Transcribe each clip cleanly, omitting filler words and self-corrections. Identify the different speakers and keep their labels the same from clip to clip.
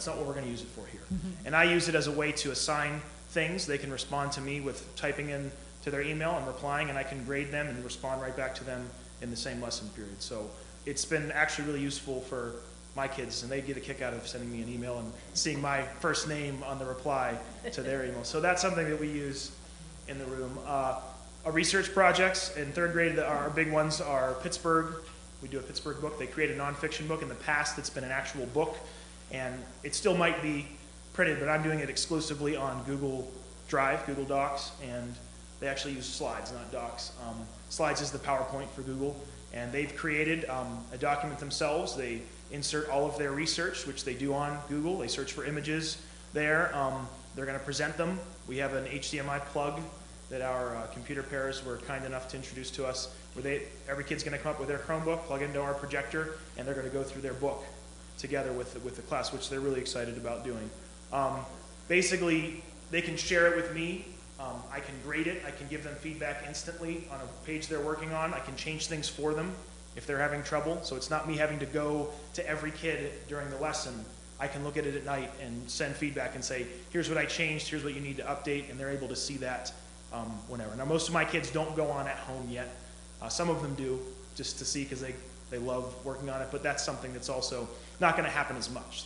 Speaker 1: That's not what we're going to use it for here. And I use it as a way to assign things. They can respond to me with typing in to their email and replying, and I can grade them and respond right back to them in the same lesson period. So it's been actually really useful for my kids, and they get a kick out of sending me an email and seeing my first name on the reply to their email. So that's something that we use in the room. Our research projects in third grade, our big ones are Pittsburgh. We do a Pittsburgh book. They create a nonfiction book. In the past, it's been an actual book, and it still might be printed, but I'm doing it exclusively on Google Drive, Google Docs, and they actually use slides, not docs. Slides is the PowerPoint for Google, and they've created a document themselves. They insert all of their research, which they do on Google. They search for images there. They're going to present them. We have an HDMI plug that our computer pairs were kind enough to introduce to us, where every kid's going to come up with their Chromebook, plug into our projector, and they're going to go through their book together with the class, which they're really excited about doing. Basically, they can share it with me. I can grade it. I can give them feedback instantly on a page they're working on. I can change things for them if they're having trouble. So it's not me having to go to every kid during the lesson. I can look at it at night and send feedback and say, here's what I changed, here's what you need to update, and they're able to see that whenever. Now, most of my kids don't go on at home yet. Some of them do, just to see, because they love working on it, but that's something that's also not going to happen as much.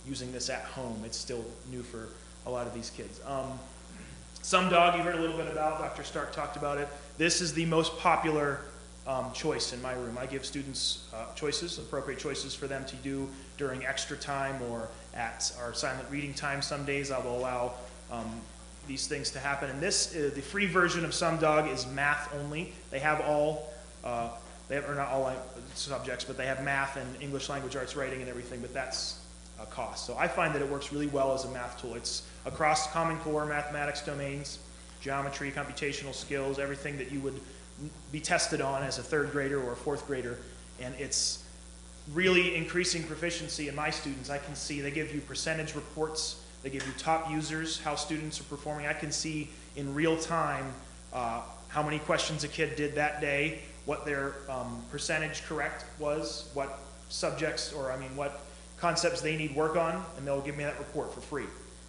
Speaker 1: Using this at home, it's still new for a lot of these kids. SumDog, you heard a little bit about. Dr. Stark talked about it. This is the most popular choice in my room. I give students choices, appropriate choices for them to do during extra time or at our silent reading time. Some days I will allow these things to happen. And this, the free version of SumDog is math only. They have all, or not all subjects, but they have math and English language arts, writing, and everything, but that's a cost. So I find that it works really well as a math tool. It's across Common Core mathematics domains, geometry, computational skills, everything that you would be tested on as a third grader or a fourth grader, and it's really increasing proficiency in my students. I can see they give you percentage reports, they give you top users, how students are performing. I can see in real time how many questions a kid did that day, what their percentage correct was, what subjects, or what concepts they need work on, and they'll give me that report for free.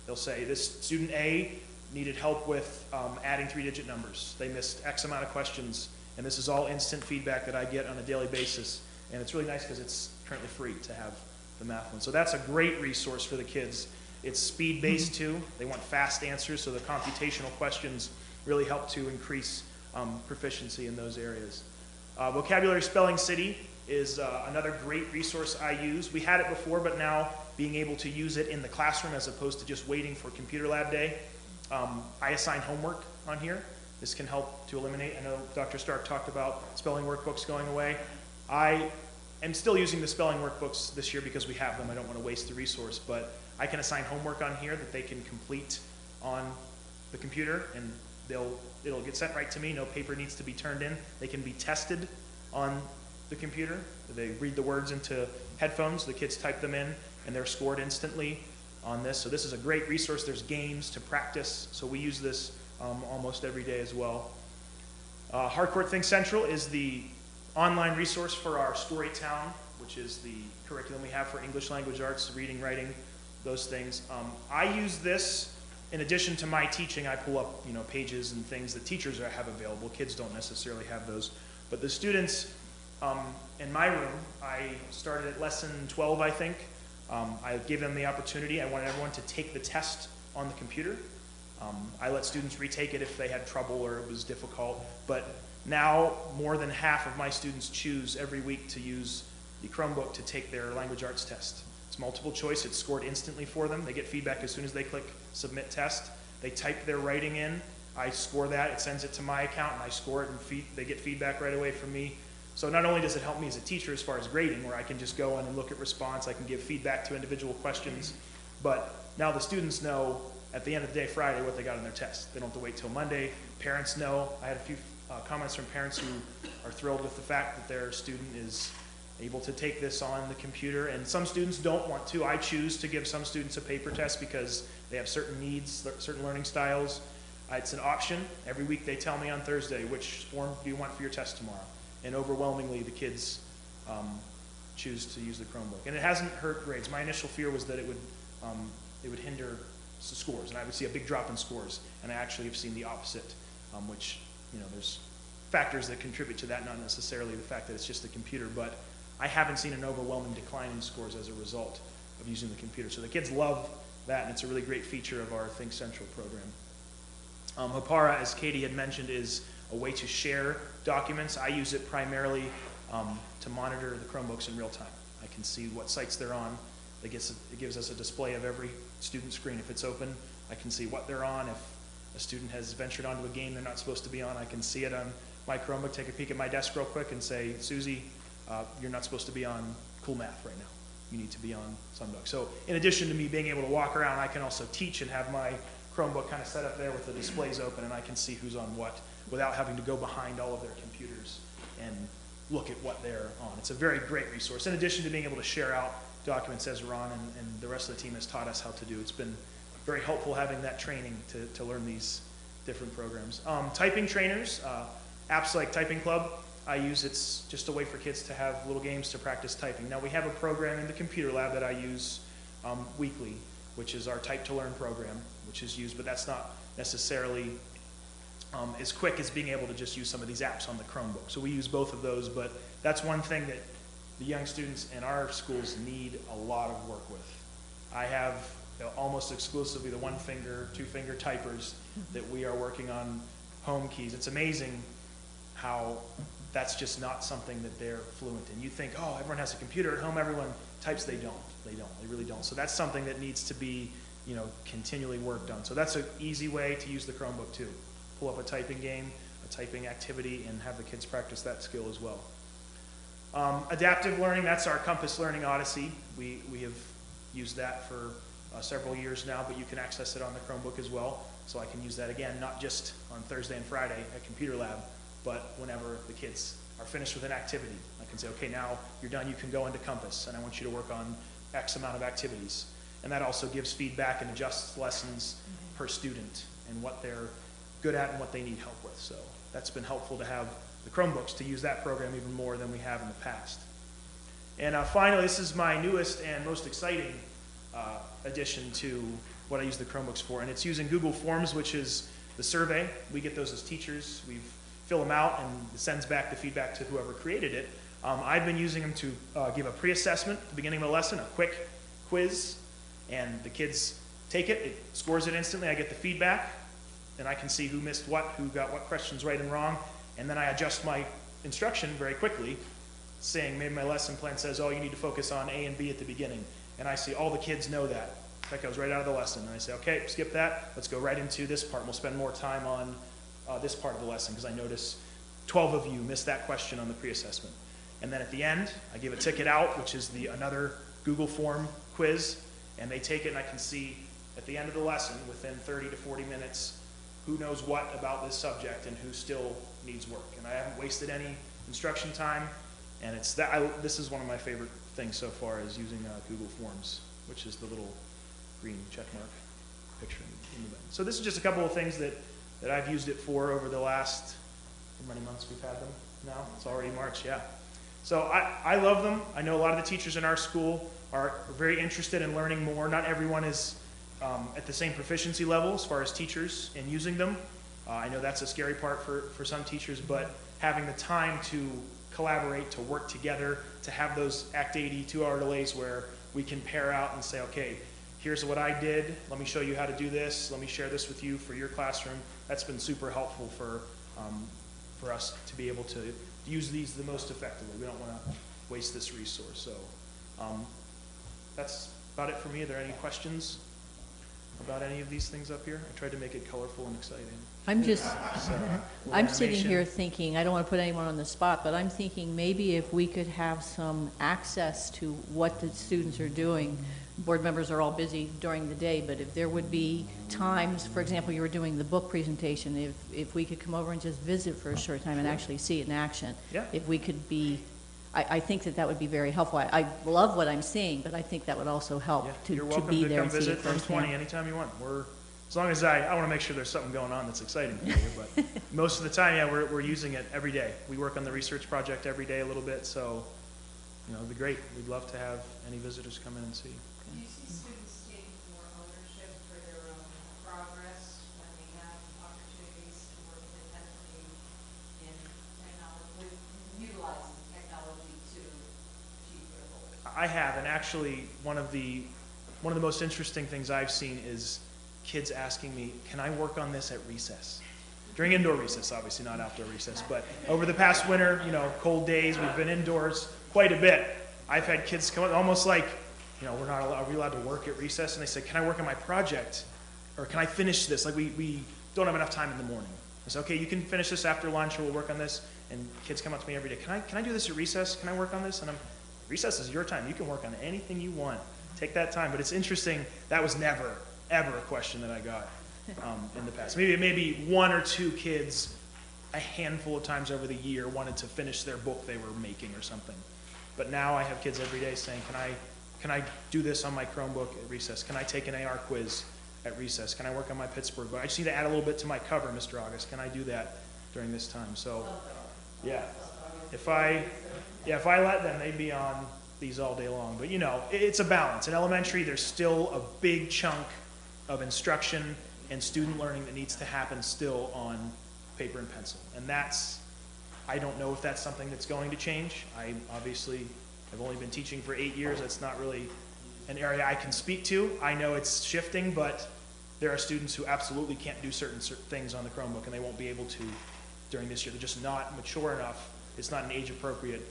Speaker 1: They'll say, this student A needed help with adding 3-digit numbers. They missed X amount of questions, and this is all instant feedback that I get on a daily basis. And it's really nice because it's currently free to have the math one. So that's a great resource for the kids. It's speed-based too. They want fast answers, so the computational questions really help to increase proficiency in those areas. Vocabulary Spelling City is another great resource I use. We had it before, but now being able to use it in the classroom as opposed to just waiting for computer lab day. I assign homework on here. This can help to eliminate. I know Dr. Stark talked about spelling workbooks going away. I am still using the spelling workbooks this year because we have them. I don't want to waste the resource, but I can assign homework on here that they can complete on the computer, and it'll get sent right to me. No paper needs to be turned in. They can be tested on the computer. They read the words into headphones. The kids type them in, and they're scored instantly on this. So this is a great resource. There's games to practice, so we use this almost every day as well. Harcourt Think Central is the online resource for our Storytown, which is the curriculum we have for English language arts, reading, writing, those things. I use this in addition to my teaching. I pull up pages and things that teachers have available. Kids don't necessarily have those. But the students in my room, I started at lesson 12, I think. I gave them the opportunity. I wanted everyone to take the test on the computer. I let students retake it if they had trouble or it was difficult. But now more than half of my students choose every week to use the Chromebook to take their language arts test. It's multiple choice. It's scored instantly for them. They get feedback as soon as they click submit test. They type their writing in. I score that. It sends it to my account, and I score it, and they get feedback right away from me. So not only does it help me as a teacher as far as grading, where I can just go in and look at response, I can give feedback to individual questions, but now the students know at the end of the day, Friday, what they got on their test. They don't have to wait till Monday. Parents know. I had a few comments from parents who are thrilled with the fact that their student is able to take this on the computer, and some students don't want to. I choose to give some students a paper test because they have certain needs, certain learning styles. It's an option. Every week they tell me on Thursday, which form do you want for your test tomorrow? And overwhelmingly the kids choose to use the Chromebook. And it hasn't hurt grades. My initial fear was that it would it would hinder scores, and I would see a big drop in scores, and I actually have seen the opposite, which, there's factors that contribute to that, not necessarily the fact that it's just a computer, but I haven't seen an overwhelming decline in scores as a result of using the computer. So the kids love that, and it's a really great feature of our Think Central program. Hapara, as Katie had mentioned, is a way to share documents. I use it primarily to monitor the Chromebooks in real time. I can see what sites they're on. It gives us a display of every student screen. If it's open, I can see what they're on. If a student has ventured onto a game they're not supposed to be on, I can see it on my Chromebook, take a peek at my desk real quick and say, Susie, you're not supposed to be on Cool Math right now. You need to be on Sunbook. So in addition to me being able to walk around, I can also teach and have my Chromebook kind of set up there with the displays open, and I can see who's on what without having to go behind all of their computers and look at what they're on. It's a very great resource. In addition to being able to share out documents, as Ron and the rest of the team has taught us how to do, it's been very helpful having that training to learn these different programs. Typing trainers, apps like Typing Club, I use. It's just a way for kids to have little games to practice typing. Now we have a program in the computer lab that I use weekly, which is our Type to Learn program, which is used, but that's not necessarily as quick as being able to just use some of these apps on the Chromebook. So we use both of those, but that's one thing that the young students in our schools need a lot of work with. I have almost exclusively the one-finger, two-finger typers that we are working on home keys. It's amazing how that's just not something that they're fluent in. You think, oh, everyone has a computer at home, everyone types. They don't. They really don't. So that's something that needs to be, continually worked on. So that's an easy way to use the Chromebook too. Pull up a typing game, a typing activity, and have the kids practice that skill as well. Adaptive learning, that's our Compass Learning Odyssey. We have used that for several years now, but you can access it on the Chromebook as well. So I can use that again, not just on Thursday and Friday at Computer Lab, but whenever the kids are finished with an activity. I can say, okay, now you're done, you can go into Compass, and I want you to work on X amount of activities. And that also gives feedback and adjusts lessons per student and what they're good at and what they need help with. So that's been helpful to have the Chromebooks to use that program even more than we have in the past. And finally, this is my newest and most exciting addition to what I use the Chromebooks for, and it's using Google Forms, which is the survey. We get those as teachers. We fill them out, and it sends back the feedback to whoever created it. I've been using them to give a pre-assessment at the beginning of a lesson, a quick quiz, and the kids take it. It scores it instantly. I get the feedback, and I can see who missed what, who got what questions right and wrong, and then I adjust my instruction very quickly, saying maybe my lesson plan says, oh, you need to focus on A and B at the beginning, and I see all the kids know that. That goes right out of the lesson, and I say, okay, skip that. Let's go right into this part. We'll spend more time on this part of the lesson because I notice 12 of you missed that question on the pre-assessment. And then at the end, I give a ticket out, which is another Google form quiz, and they take it, and I can see at the end of the lesson, within 30 to 40 minutes, who knows what about this subject and who still needs work. And I haven't wasted any instruction time, and it's that. This is one of my favorite things so far, is using Google Forms, which is the little green check mark picture in the middle. So this is just a couple of things that I've used it for over the last, how many months we've had them now? It's already March, yeah. So I love them. I know a lot of the teachers in our school are very interested in learning more. Not everyone is at the same proficiency level as far as teachers in using them. I know that's a scary part for some teachers, but having the time to collaborate, to work together, to have those Act 80 2-hour delays where we can pair out and say, okay, here's what I did, let me show you how to do this, let me share this with you for your classroom. That's been super helpful for us to be able to use these the most effectively. We don't want to waste this resource. So that's about it for me. Are there any questions about any of these things up here? I tried to make it colorful and exciting.
Speaker 2: I'm sitting here thinking, I don't want to put anyone on the spot, but I'm thinking maybe if we could have some access to what the students are doing. Board members are all busy during the day, but if there would be times, for example, you were doing the book presentation, if we could come over and just visit for a short time and actually see it in action. Yeah. If we could be, I think that would be very helpful. I love what I'm seeing, but I think that would also help to be there and see it firsthand. You're welcome to come visit from 20 anytime you want. As long as I want to make sure there's something going on that's exciting for you, but most of the time, yeah, we're using it every day. We work on the research project every day a little bit, so it'd be great. We'd love to have any visitors come in and see.
Speaker 3: Do you see students take
Speaker 1: I have, and actually one of the most interesting things I've seen is kids asking me, can I work on this at recess? During indoor recess, obviously not outdoor recess, but over the past winter, cold days, we've been indoors quite a bit. I've had kids come up almost like, are we allowed to work at recess? And they say, can I work on my project? Or can I finish this? Like we don't have enough time in the morning. I say, okay, you can finish this after lunch or we'll work on this. And kids come up to me every day, can I do this at recess? Can I work on this? And recess is your time. You can work on anything you want. Take that time. But it's interesting, that was never, ever a question that I got in the past. Maybe one or two kids a handful of times over the year wanted to finish their book they were making or something. But now I have kids every day saying, can I do this on my Chromebook at recess? Can I take an AR quiz at recess? Can I work on my Pittsburgh book? I just need to add a little bit to my cover, Mr. August. Can I do that during this time? So, yeah. If I let them, they'd be on these all day long. But it's a balance. In elementary, there's still a big chunk of instruction and student learning that needs to happen still on paper and pencil. And I don't know if that's something that's going to change. I obviously have only been teaching for 8 years. That's not really an area I can speak to. I know it's shifting, but there are students who absolutely can't do certain things on the Chromebook, and they won't be able to during this year. They're just not mature enough. It's not an age-appropriate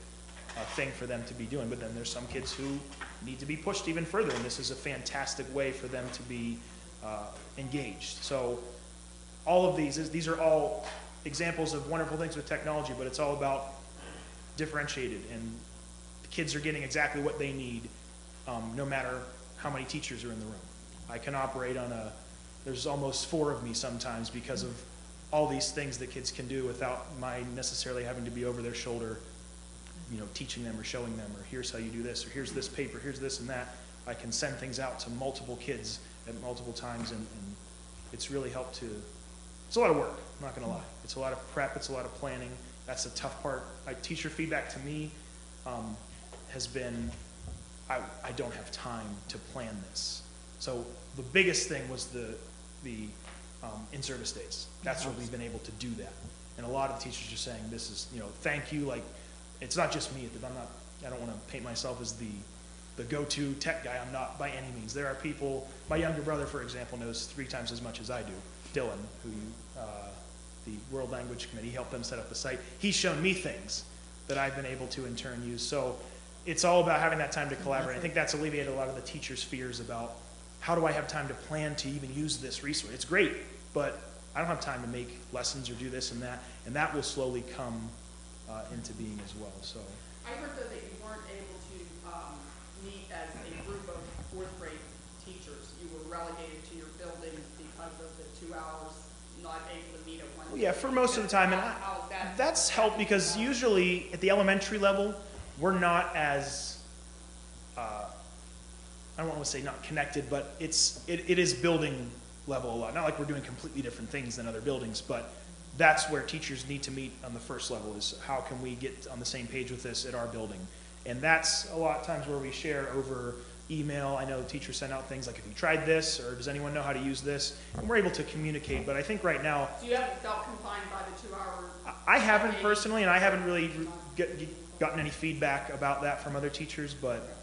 Speaker 1: thing for them to be doing. But then there's some kids who need to be pushed even further, and this is a fantastic way for them to be engaged. So all of these are all examples of wonderful things with technology, but it's all about differentiated, and the kids are getting exactly what they need no matter how many teachers are in the room. I can operate on there's almost 4 of me sometimes because of all these things that kids can do without my necessarily having to be over their shoulder, teaching them or showing them, or here's how you do this, or here's this paper, here's this and that. I can send things out to multiple kids at multiple times, and it's really helped to, it's a lot of work, I'm not gonna lie. It's a lot of prep, it's a lot of planning. That's the tough part. Teacher feedback to me has been, I don't have time to plan this. So the biggest thing was the in-service days. That's where we've been able to do that. And a lot of teachers are saying, this is, thank you. Like, it's not just me. I don't want to paint myself as the go-to tech guy. I'm not by any means. There are people, my younger brother, for example, knows 3 times as much as I do. Dylan, who the World Language Committee helped them set up the site. He's shown me things that I've been able to in turn use. So it's all about having that time to collaborate. I think that's alleviated a lot of the teachers' fears about how do I have time to plan to even use this resource. It's great, but I don't have time to make lessons or do this and that will slowly come into being as well. So
Speaker 3: I heard though that you weren't able to meet as a group of 4th grade teachers. You were relegated to your building because of the 2 hours not able to meet at one.
Speaker 1: Well, yeah, for most of the time, and that's helped because usually at the elementary level, we're not as I don't want to say not connected, but it is building level a lot. Not like we're doing completely different things than other buildings, but that's where teachers need to meet on the first level is how can we get on the same page with this at our building. And that's a lot of times where we share over email. I know teachers send out things like, have you tried this, or does anyone know how to use this? And we're able to communicate, but I think right now...
Speaker 3: So you haven't felt confined by the 2 hour...
Speaker 1: I haven't personally, and I haven't really gotten any feedback about that from other teachers, but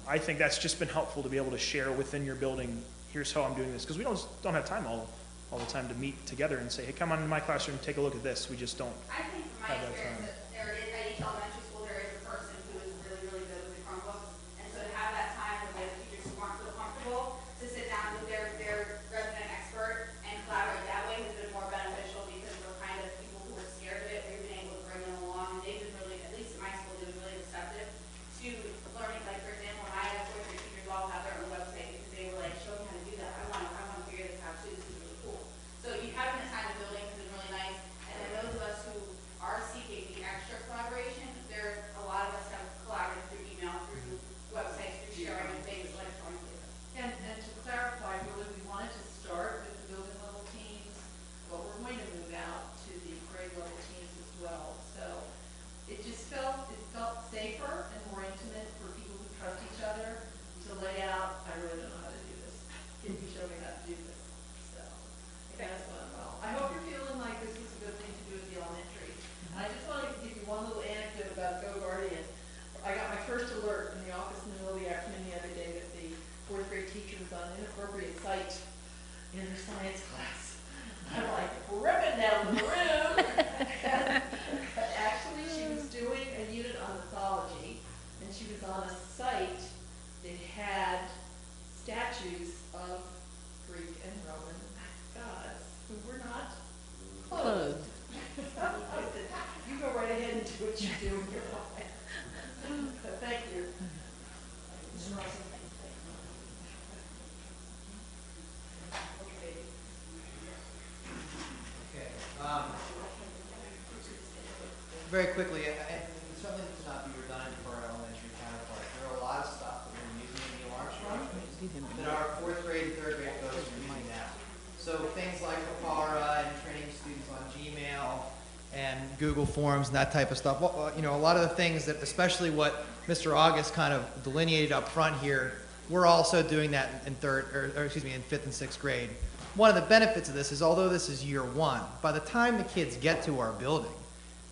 Speaker 1: I think that's just been helpful to be able to share within your building, here's how I'm doing this, because we don't have time all the time to meet together and say, hey, come on into my classroom and take a look at this. We just don't
Speaker 4: I think from my experience that there is, at each elementary school, there is a person who is really, really good with the Chromebook. And so to have that time with the teachers who aren't so comfortable to sit down with their resident expert and collaborate that way has been more beneficial because we're kind of people who are scared of it. We've been able to bring them along, and they've been really, at least in my school, they've been really receptive to learning. Like, for example, when I had 4th grade teachers all have their own website because they were like, show me how to do that. I want to figure this out too. This is really cool. So you having this kind of building has been really nice. And then those of us who are seeking the extra collaboration,
Speaker 5: was on inappropriate sight in her science class. I'm like ripping down the room. But actually, she was doing a unit on mythology, and she was on a site that had statues of Greek and Roman gods who were not clothed. I said, you go right ahead and do what you do in your life. So thank you. Mr. Russell. Okay.
Speaker 6: Okay. Very quickly, and certainly this cannot be redundant for our elementary counterparts. There are a lot of stuff that we're using in the alarm instructions that our fourth grade and third grade folks are using now. So things like Kapara and training students on Gmail and Google Forms and that type of stuff. Well, you know, a lot of the things that, especially what Mr. August kind of delineated up front here, we're also doing that in in fifth and sixth grade. One of the benefits of this is, although this is year one, by the time the kids get to our building,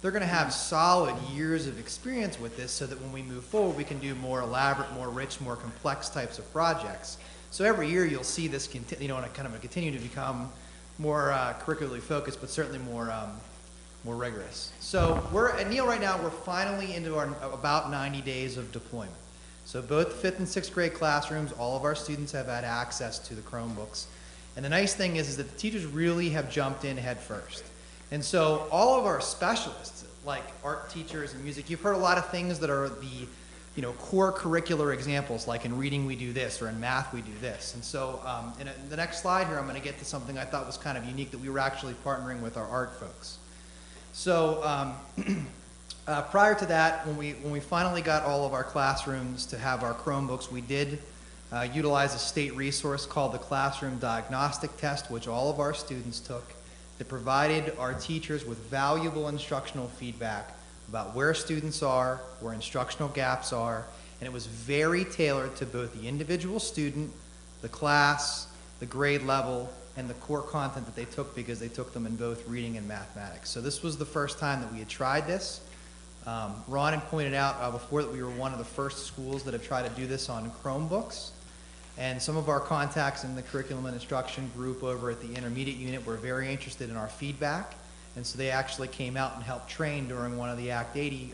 Speaker 6: they're going to have solid years of experience with this, so that when we move forward, we can do more elaborate, more rich, more complex types of projects. So every year you'll see this continue to become more curricularly focused, but certainly more rigorous. So at Neal right now, we're finally into our about 90 days of deployment. So both fifth and sixth grade classrooms, all of our students have had access to the Chromebooks. And the nice thing is that the teachers really have jumped in head first. And so all of our specialists, like art teachers and music, you've heard a lot of things that are the core curricular examples, like in reading we do this, or in math we do this. And so in the next slide here, I'm going to get to something I thought was kind of unique, that we were actually partnering with our art folks. So prior to that, when we finally got all of our classrooms to have our Chromebooks, we did utilize a state resource called the Classroom Diagnostic Test, which all of our students took, that provided our teachers with valuable instructional feedback about where students are, where instructional gaps are, and it was very tailored to both the individual student, the class, the grade level, and the core content that they took, because they took them in both reading and mathematics. So this was the first time that we had tried this. Ron had pointed out before that we were one of the first schools that have tried to do this on Chromebooks. And some of our contacts in the curriculum and instruction group over at the intermediate unit were very interested in our feedback. And so they actually came out and helped train during one of the Act 80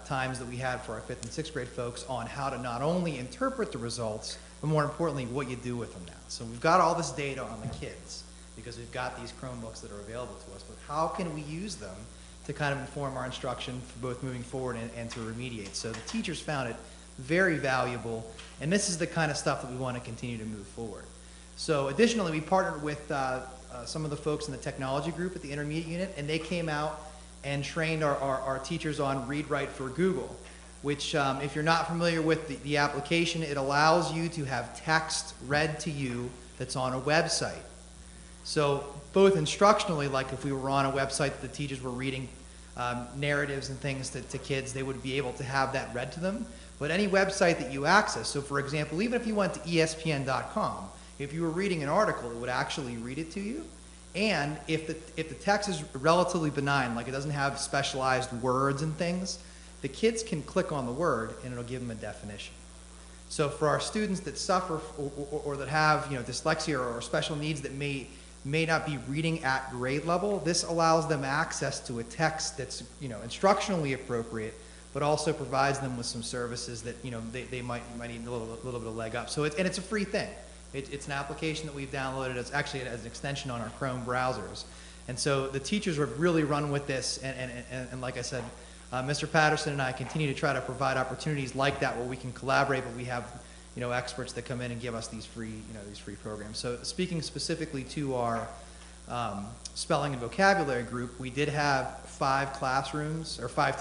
Speaker 6: times that we had for our fifth and sixth grade folks on how to not only interpret the results, but more importantly, what you do with them now. So we've got all this data on the kids because we've got these Chromebooks that are available to us, but how can we use them to kind of inform our instruction for both moving forward and to remediate? So the teachers found it very valuable, and this is the kind of stuff that we want to continue to move forward. So additionally, we partnered with some of the folks in the technology group at the intermediate unit, and they came out and trained our teachers on Read Write for Google, which if you're not familiar with the application, it allows you to have text read to you that's on a website. So both instructionally, like if we were on a website that the teachers were reading narratives and things to kids, they would be able to have that read to them. But any website that you access, so for example, even if you went to ESPN.com, if you were reading an article, it would actually read it to you. And if the text is relatively benign, like it doesn't have specialized words and things, the kids can click on the word and it'll give them a definition. So for our students that suffer or that have dyslexia or special needs that may not be reading at grade level, this allows them access to a text that's instructionally appropriate, but also provides them with some services that they might need a little bit of leg up. So it's a free thing. It's an application that we've downloaded. It's actually as an extension on our Chrome browsers. And so the teachers have really run with this, and like I said, Mr. Patterson and I continue to try to provide opportunities like that where we can collaborate, but we have experts that come in and give us these free programs. So speaking specifically to our spelling and vocabulary group, we did have 5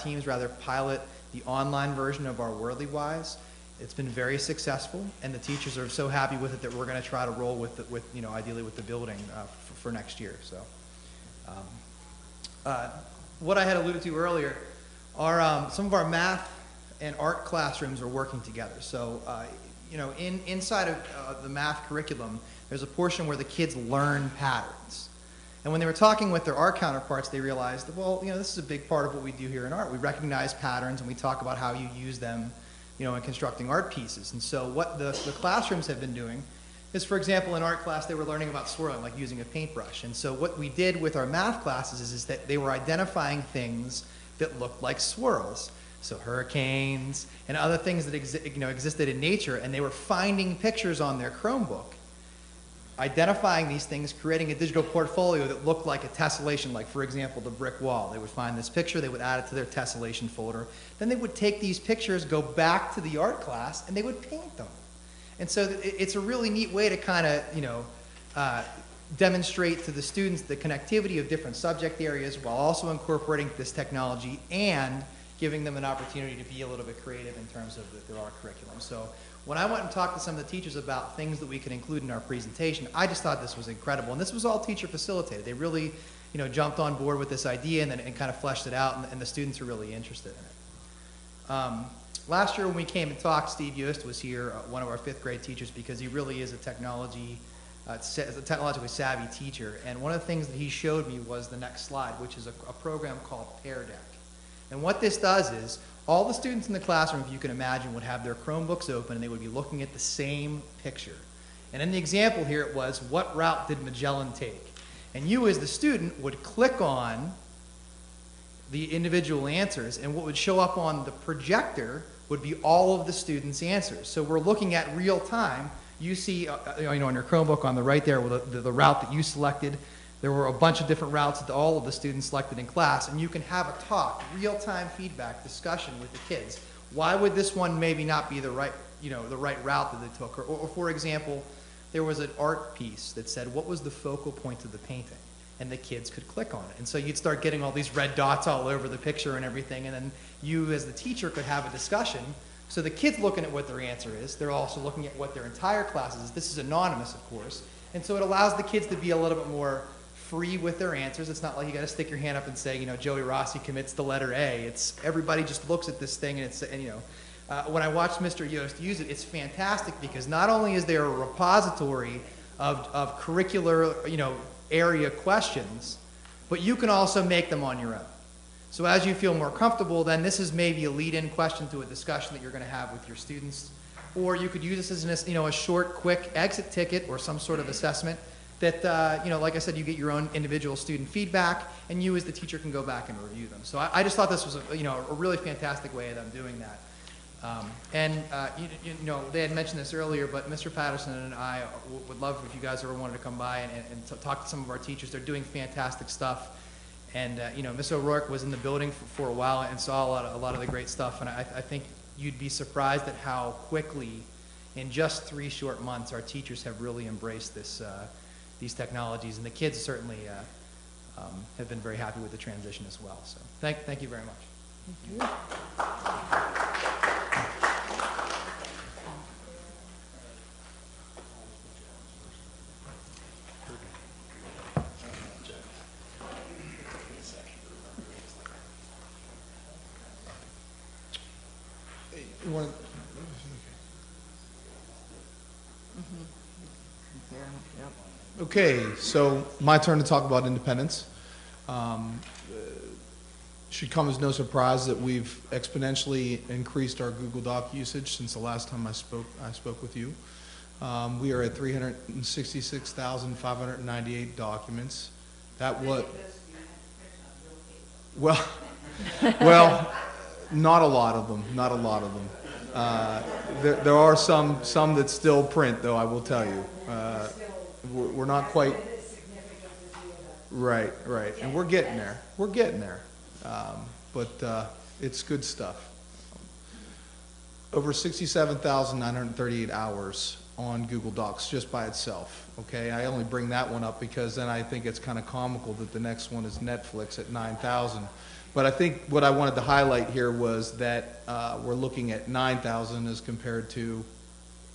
Speaker 6: teams pilot the online version of our Wordly Wise. It's been very successful, and the teachers are so happy with it that we're going to try to roll with ideally with the building for next year. So, what I had alluded to earlier are some of our math and art classrooms are working together. So, inside of the math curriculum, there's a portion where the kids learn patterns. And when they were talking with their art counterparts, they realized that, well, this is a big part of what we do here in art. We recognize patterns, and we talk about how you use them in constructing art pieces. And so what the classrooms have been doing is, for example, in art class, they were learning about swirling, like using a paintbrush. And so what we did with our math classes is that they were identifying things that looked like swirls. So hurricanes and other things that existed in nature, and they were finding pictures on their Chromebook, identifying these things, creating a digital portfolio that looked like a tessellation, like, for example, the brick wall. They would find this picture, they would add it to their tessellation folder. Then they would take these pictures, go back to the art class, and they would paint them. And so it's a really neat way to kind of, demonstrate to the students the connectivity of different subject areas while also incorporating this technology and giving them an opportunity to be a little bit creative in terms of their art curriculum. So when I went and talked to some of the teachers about things that we could include in our presentation, I just thought this was incredible. And this was all teacher facilitated. They really, jumped on board with this idea and kind of fleshed it out, and the students are really interested in it. Last year when we came and talked, Steve Yost was here, one of our 5th grade teachers, because he really is a technologically savvy teacher. And one of the things that he showed me was the next slide, which is a program called Pear Deck. And what this does is, all the students in the classroom, if you can imagine, would have their Chromebooks open and they would be looking at the same picture. And in the example here it was, what route did Magellan take? And you as the student would click on the individual answers, and what would show up on the projector would be all of the students' answers. So we're looking at real time. You see, on your Chromebook on the right there, the route that you selected. There were a bunch of different routes that all of the students selected in class, and you can have a talk, real-time feedback, discussion with the kids. Why would this one maybe not be the right route that they took? Or for example, there was an art piece that said, what was the focal point of the painting? And the kids could click on it. And so you'd start getting all these red dots all over the picture and everything, and then you as the teacher could have a discussion. So the kids looking at what their answer is, they're also looking at what their entire class is. This is anonymous, of course. And so it allows the kids to be a little bit more free with their answers. It's not like you got to stick your hand up and say, Joey Rossi commits the letter A. It's everybody just looks at this thing when I watched Mr. Yost use it, it's fantastic because not only is there a repository of curricular, area questions, but you can also make them on your own. So as you feel more comfortable, then this is maybe a lead-in question to a discussion that you're going to have with your students. Or you could use this as a short, quick exit ticket or some sort of assessment that, like I said, you get your own individual student feedback, and you as the teacher can go back and review them. So I just thought this was a really fantastic way of them doing that. They had mentioned this earlier, but Mr. Patterson and I would love if you guys ever wanted to come by and talk to some of our teachers. They're doing fantastic stuff. And, Ms. O'Rourke was in the building for a while and saw a lot of the great stuff. And I think you'd be surprised at how quickly, in just 3 short months, our teachers have really embraced these technologies. And the kids certainly have been very happy with the transition as well. So thank you very much.
Speaker 2: Thank you.
Speaker 7: Okay, so my turn to talk about independence. Should come as no surprise that we've exponentially increased our Google Doc usage since the last time I spoke with you. We are at 366,598 documents. That what? Well, not a lot of them. Not a lot of them. There are some that still print, though. I will tell you. We're not quite. Right, and we're getting there. We're getting there. But it's good stuff. Over 67,938 hours on Google Docs just by itself. Okay, I only bring that one up because then I think it's kind of comical that the next one is Netflix at 9,000. But I think what I wanted to highlight here was that we're looking at 9,000 as compared to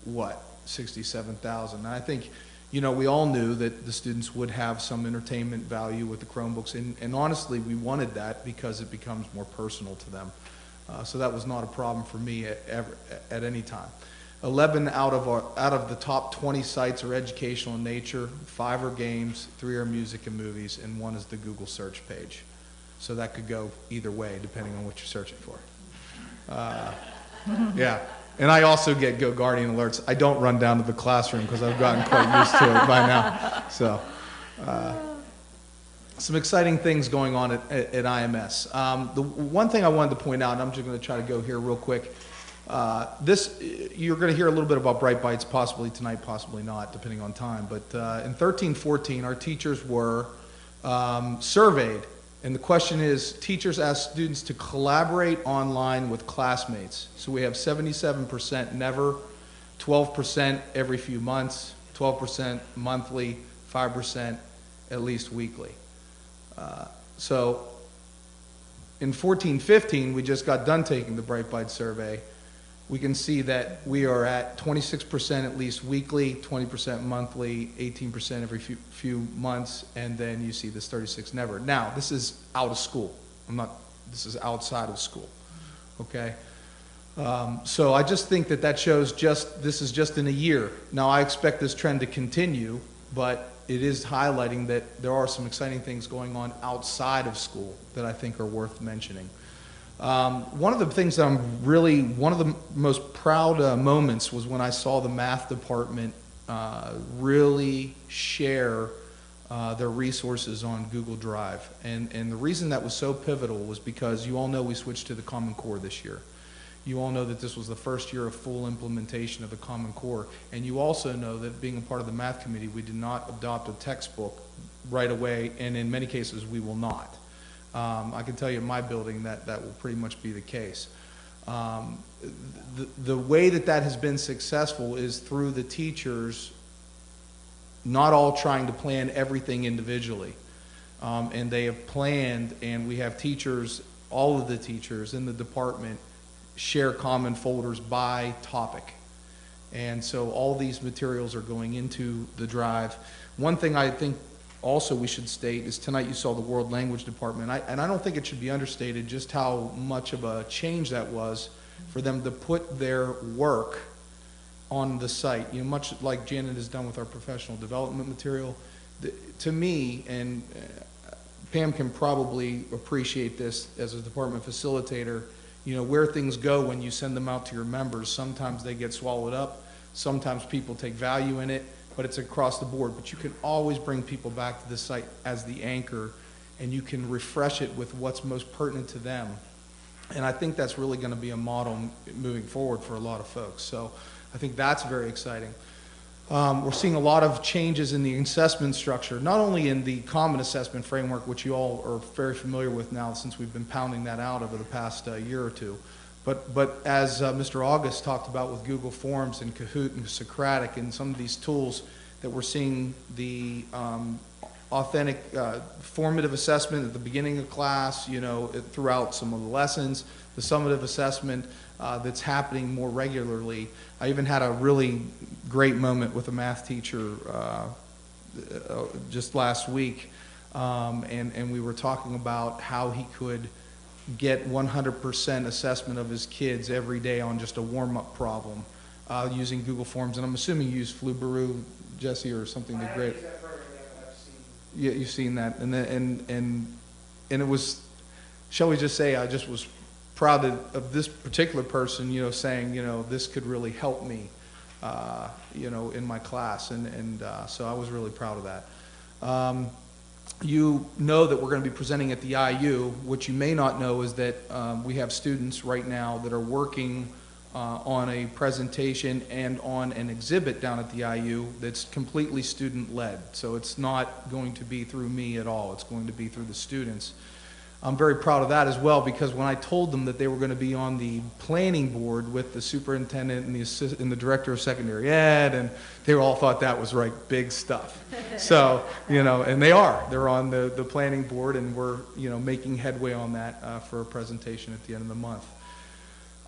Speaker 7: what? 67,000. And I think, we all knew that the students would have some entertainment value with the Chromebooks, and honestly, we wanted that because it becomes more personal to them. So that was not a problem for me at any time. 11 out of the top 20 sites are educational in nature, 5 are games, 3 are music and movies, and 1 is the Google search page. So that could go either way depending on what you're searching for. Yeah. And I also get Go Guardian alerts. I don't run down to the classroom because I've gotten quite used to it by now. So, some exciting things going on at IMS. The one thing I wanted to point out, and I'm just going to try to go here real quick. You're going to hear a little bit about Bright Bites possibly tonight, possibly not, depending on time. But in 13-14, our teachers were surveyed. And the question is, teachers asked students to collaborate online with classmates. So we have 77% never, 12% every few months, 12% monthly, 5% at least weekly. So in 14-15, we just got done taking the Bright Bites survey. We can see that we are at 26% at least weekly, 20% monthly, 18% every few months, and then you see this 36 never. Now, this is out of school. This is outside of school, okay? So I just think that shows this is just in a year. Now, I expect this trend to continue, but it is highlighting that there are some exciting things going on outside of school that I think are worth mentioning. One of the things that one of the most proud moments was when I saw the math department really share their resources on Google Drive. And the reason that was so pivotal was because you all know we switched to the Common Core this year. You all know that this was the first year of full implementation of the Common Core. And you also know that being a part of the math committee, we did not adopt a textbook right away, and in many cases we will not. I can tell you in my building that will pretty much be the case. The way that has been successful is through the teachers not all trying to plan everything individually. And they have planned, and we have teachers, all of the teachers in the department share common folders by topic. And so all these materials are going into the drive. One thing I think also we should state is tonight you saw the World Language Department, and I don't think it should be understated just how much of a change that was for them to put their work on the site. You know, much like Janet has done with our professional development material. To me, and Pam can probably appreciate this as a department facilitator, you know, where things go when you send them out to your members. Sometimes they get swallowed up, sometimes people take value in it, but it's across the board. But you can always bring people back to the site as the anchor, and you can refresh it with what's most pertinent to them. And I think that's really going to be a model moving forward for a lot of folks. So I think that's very exciting. We're seeing a lot of changes in the assessment structure, not only in the Common Assessment Framework, which you all are very familiar with now since we've been pounding that out over the past year or two, but as Mr. August talked about with Google Forms and Kahoot and Socratic and some of these tools, that we're seeing the authentic formative assessment at the beginning of class, you know, throughout some of the lessons, the summative assessment that's happening more regularly. I even had a really great moment with a math teacher just last week, and we were talking about how he could get 100% assessment of his kids every day on just a warm-up problem using Google Forms. And I'm assuming you use Flubaroo, Jesse, or something to grade. Yeah, you've seen that, and it was, shall we just say, I just was proud of this particular person, you know, saying, you know, this could really help me, you know, in my class, and so I was really proud of that. You know that we're going to be presenting at the IU. What you may not know is that we have students right now that are working on a presentation and on an exhibit down at the IU that's completely student-led. So it's not going to be through me at all. It's going to be through the students. I'm very proud of that as well, because when I told them that they were going to be on the planning board with the superintendent and the director of secondary ed, and they all thought that was right, big stuff. So, you know, and they are. They're on the planning board, and we're, you know, making headway on that for a presentation at the end of the month.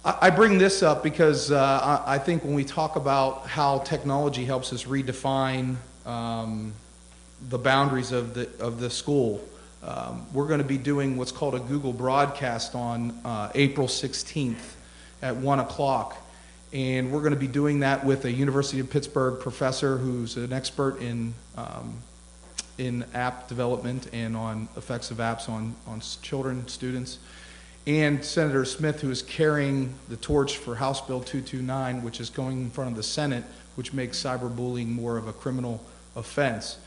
Speaker 7: I bring this up because I think when we talk about how technology helps us redefine the boundaries of the school, we're going to be doing what's called a Google broadcast on April 16th at 1 o'clock. And we're going to be doing that with a University of Pittsburgh professor who's an expert in app development and on effects of apps on children, students. and Senator Smith, who is carrying the torch for House Bill 229, which is going in front of the Senate, which makes cyberbullying more of a criminal offense.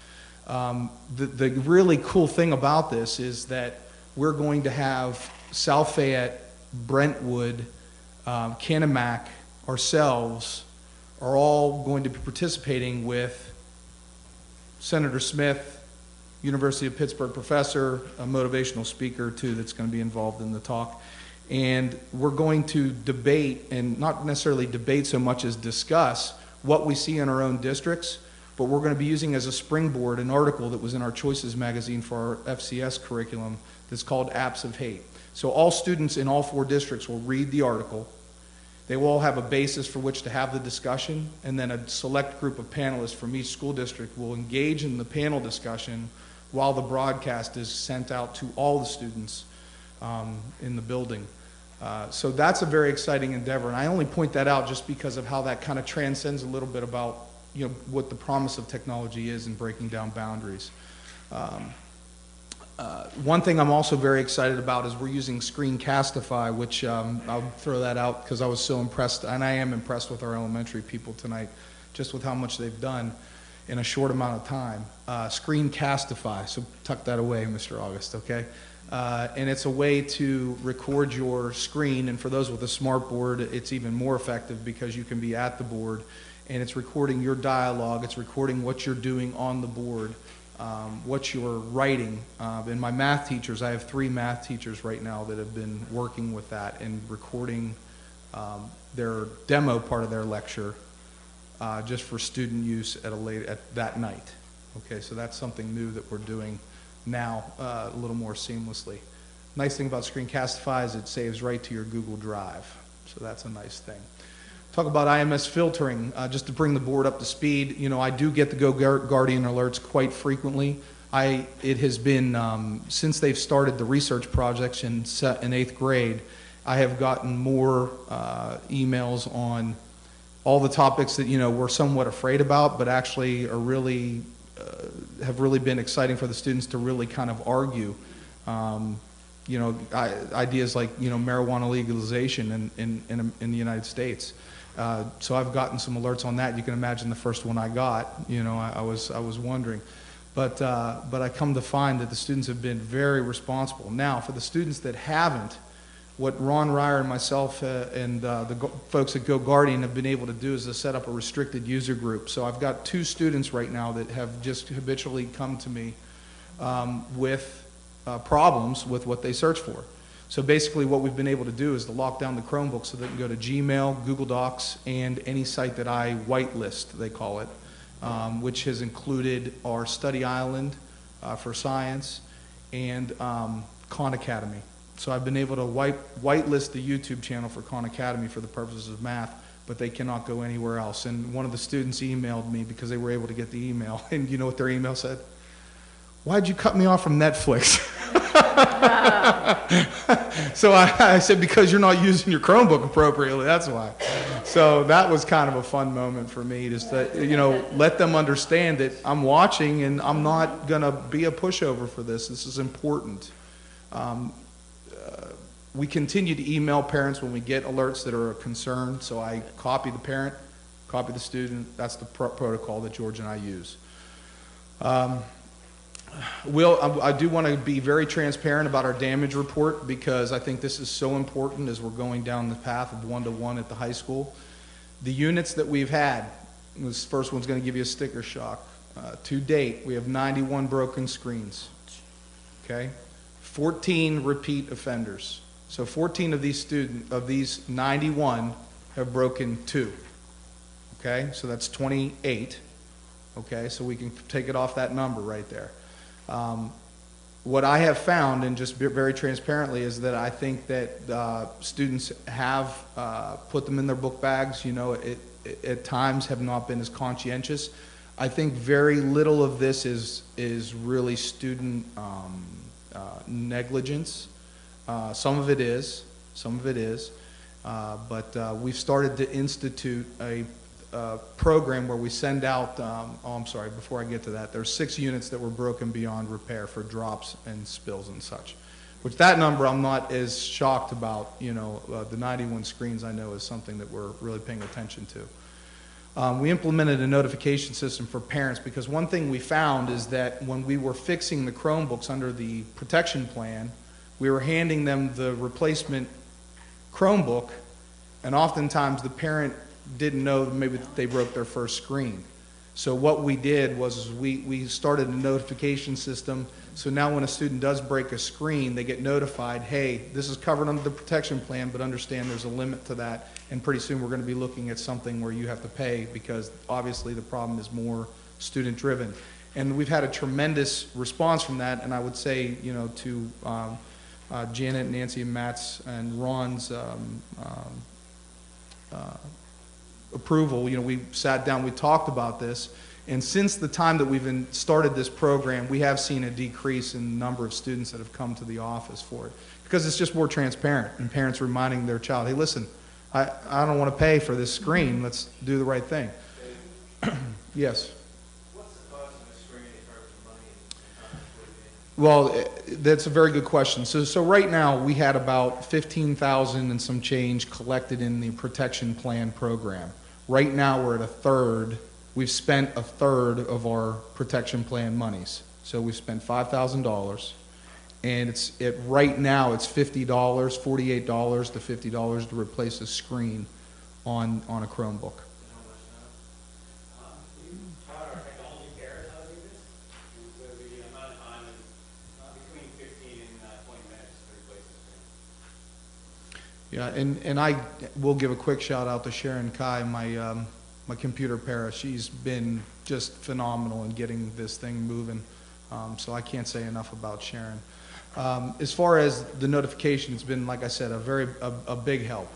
Speaker 7: The really cool thing about this is that we're going to have South Fayette, Brentwood, Kanamak, ourselves are all going to be participating with Senator Smith, University of Pittsburgh professor, a motivational speaker too that's going to be involved in the talk. And we're going to debate, and not necessarily debate so much as discuss what we see in our own districts, but we're going to be using as a springboard an article that was in our Choices magazine for our FCS curriculum that's called Apps of Hate. So all students in all 4 districts will read the article. They will all have a basis for which to have the discussion, and then a select group of panelists from each school district will engage in the panel discussion while the broadcast is sent out to all the students in the building. So that's a very exciting endeavor, and I only point that out just because of how that kind of transcends a little bit about what the promise of technology is in breaking down boundaries. One thing I'm also very excited about is we're using Screencastify, which I'll throw that out because I was so impressed, and I am impressed with our elementary people tonight, just with how much they've done in a short amount of time. Screencastify, so tuck that away, Mr. August, okay? And it's a way to record your screen, and for those with a smart board, it's even more effective because you can be at the board, and it's recording your dialogue, it's recording what you're doing on the board, what you're writing. And my math teachers, I have 3 math teachers right now that have been working with that and recording their demo part of their lecture just for student use at that night. Okay, so that's something new that we're doing now a little more seamlessly. Nice thing about Screencastify is it saves right to your Google Drive, so that's a nice thing. Talk about IMS filtering, just to bring the board up to speed. I do get the GoGuardian alerts quite frequently. It has been, since they've started the research projects in 8th grade, I have gotten more emails on all the topics that, we're somewhat afraid about, but actually are really, have really been exciting for the students to really kind of argue. Ideas like, marijuana legalization in the United States. So I've gotten some alerts on that. You can imagine the first one I got, I was wondering. But I come to find that the students have been very responsible. Now, for the students that haven't, what Ron Ryer and myself and the folks at GoGuardian have been able to do is to set up a restricted user group. So I've got 2 students right now that have just habitually come to me with problems with what they search for. So basically what we've been able to do is to lock down the Chromebook so they can go to Gmail, Google Docs, and any site that I whitelist, they call it, which has included our Study Island for science and Khan Academy. So I've been able to whitelist the YouTube channel for Khan Academy for the purposes of math, but they cannot go anywhere else. And one of the students emailed me because they were able to get the email. And you know what their email said? Why'd you cut me off from Netflix? So I said, because you're not using your Chromebook appropriately, that's why. So that was kind of a fun moment for me, just to, let them understand that I'm watching and I'm not going to be a pushover for this. This is important. We continue to email parents when we get alerts that are a concern, so I copy the parent, copy the student. That's the protocol that George and I use. I do want to be very transparent about our damage report because I think this is so important as we're going down the path of 1-to-1 at the high school. The units that we've had, this first one's going to give you a sticker shock. To date, we have 91 broken screens. Okay, 14 repeat offenders. So 14 of these 91 have broken 2. Okay, so that's 28. Okay, so we can take it off that number right there. What I have found, and just very transparently, is that I think that students have put them in their book bags. At times have not been as conscientious. I think very little of this is really student negligence. Some of it is, but we've started to institute a program where we send out, I'm sorry, before I get to that, there's 6 units that were broken beyond repair for drops and spills and such. Which that number I'm not as shocked about, the 91 screens I know is something that we're really paying attention to. We implemented a notification system for parents because one thing we found is that when we were fixing the Chromebooks under the protection plan, we were handing them the replacement Chromebook, and oftentimes the parent didn't know that maybe they broke their first screen. So what we did was we started a notification system, so now when a student does break a screen, they get notified, hey, this is covered under the protection plan, but understand there's a limit to that, and pretty soon we're going to be looking at something where you have to pay because obviously the problem is more student-driven. And we've had a tremendous response from that, and I would say, to Janet, Nancy, and Matt's and Ron's approval, we sat down, we talked about this, and since the time that we've started this program, we have seen a decrease in the number of students that have come to the office for it, because it's just more transparent, and parents reminding their child, hey, listen, I don't want to pay for this screen, let's do the right thing. Yes?
Speaker 6: What's the cost of a screen in terms of money and time put in?
Speaker 7: Well, that's a very good question. So right now, we had about 15,000 and some change collected in the protection plan program. Right now, we're at a third. We've spent a third of our protection plan monies. So we've spent $5,000, and right now it's $50, $48 to $50 to replace a screen on a Chromebook.
Speaker 8: You taught our technology parents how to do this? So the amount of time is between 15 and 20 minutes to replace the screen.
Speaker 7: Yeah, and I will give a quick shout out to Sharon Kai, my computer para. She's been just phenomenal in getting this thing moving. So I can't say enough about Sharon. As far as the notification, it's been, like I said, a big help.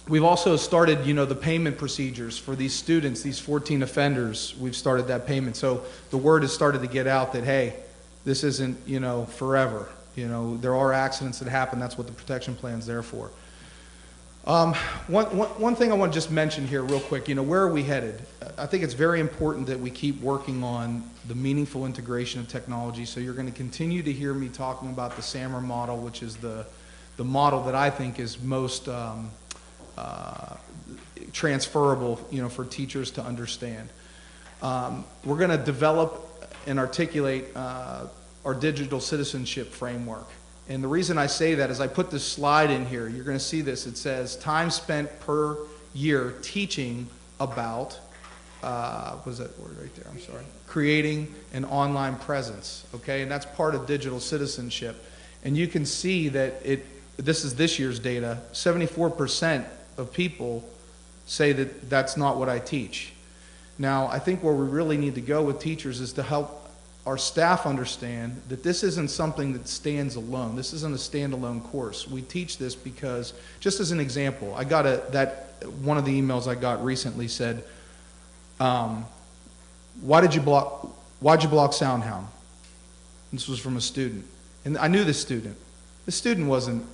Speaker 7: We've also started, the payment procedures for these students, these 14 offenders. We've started that payment. So the word has started to get out that, hey, this isn't, forever. There are accidents that happen. That's what the protection plan's there for. One thing I want to just mention here real quick, where are we headed? I think it's very important that we keep working on the meaningful integration of technology. So you're going to continue to hear me talking about the SAMR model, which is the model that I think is most transferable, for teachers to understand. We're going to develop and articulate our digital citizenship framework. And the reason I say that is I put this slide in here. You're going to see this. It says time spent per year teaching about, what was that word right there? I'm sorry. Creating an online presence, okay? And that's part of digital citizenship. And you can see that this is this year's data, 74% of people say that that's not what I teach. Now, I think where we really need to go with teachers is to help our staff understand that this isn't something that stands alone. This isn't a standalone course. We teach this because, just as an example, I got one of the emails I got recently said, why'd you block SoundHound? This was from a student. And I knew this student. The student wasn't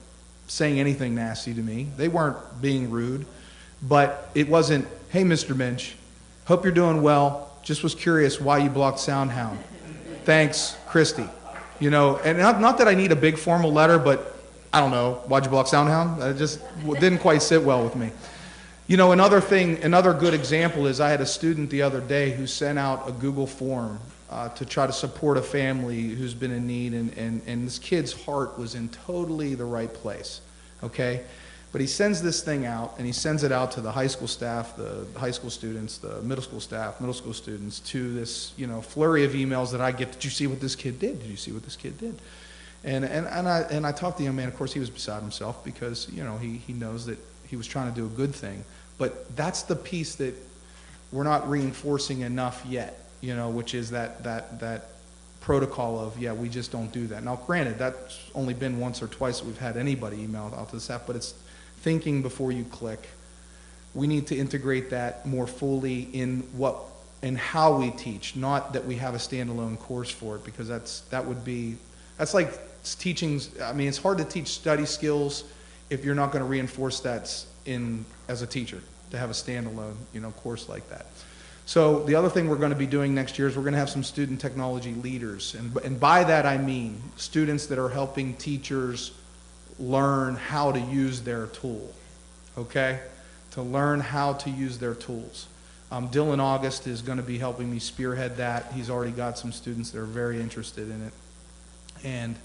Speaker 7: saying anything nasty to me. They weren't being rude. But it wasn't, hey, Mr. Minch, hope you're doing well. Just was curious why you blocked SoundHound. Thanks, Christy. And not that I need a big formal letter, but I don't know, why'd you block SoundHound? It just didn't quite sit well with me. Another good example is I had a student the other day who sent out a Google form to try to support a family who's been in need, and this kid's heart was in totally the right place, okay? But he sends this thing out, and he sends it out to the high school staff, the high school students, the middle school staff, middle school students, to this, flurry of emails that I get. Did you see what this kid did? Did you see what this kid did? And I talked to the young man. Of course, he was beside himself because, he knows that he was trying to do a good thing. But that's the piece that we're not reinforcing enough yet, which is that protocol of, we just don't do that. Now, granted, that's only been once or twice that we've had anybody email out to the staff, but it's thinking before you click. We need to integrate that more fully in how we teach, not that we have a standalone course for it, because that's like teaching. I mean, it's hard to teach study skills if you're not going to reinforce that as a teacher, to have a standalone, course like that. So the other thing we're going to be doing next year is we're going to have some student technology leaders. And by that I mean students that are helping teachers learn how to use their tool, okay? To learn how to use their tools. Dylan August is going to be helping me spearhead that. He's already got some students that are very interested in it. And,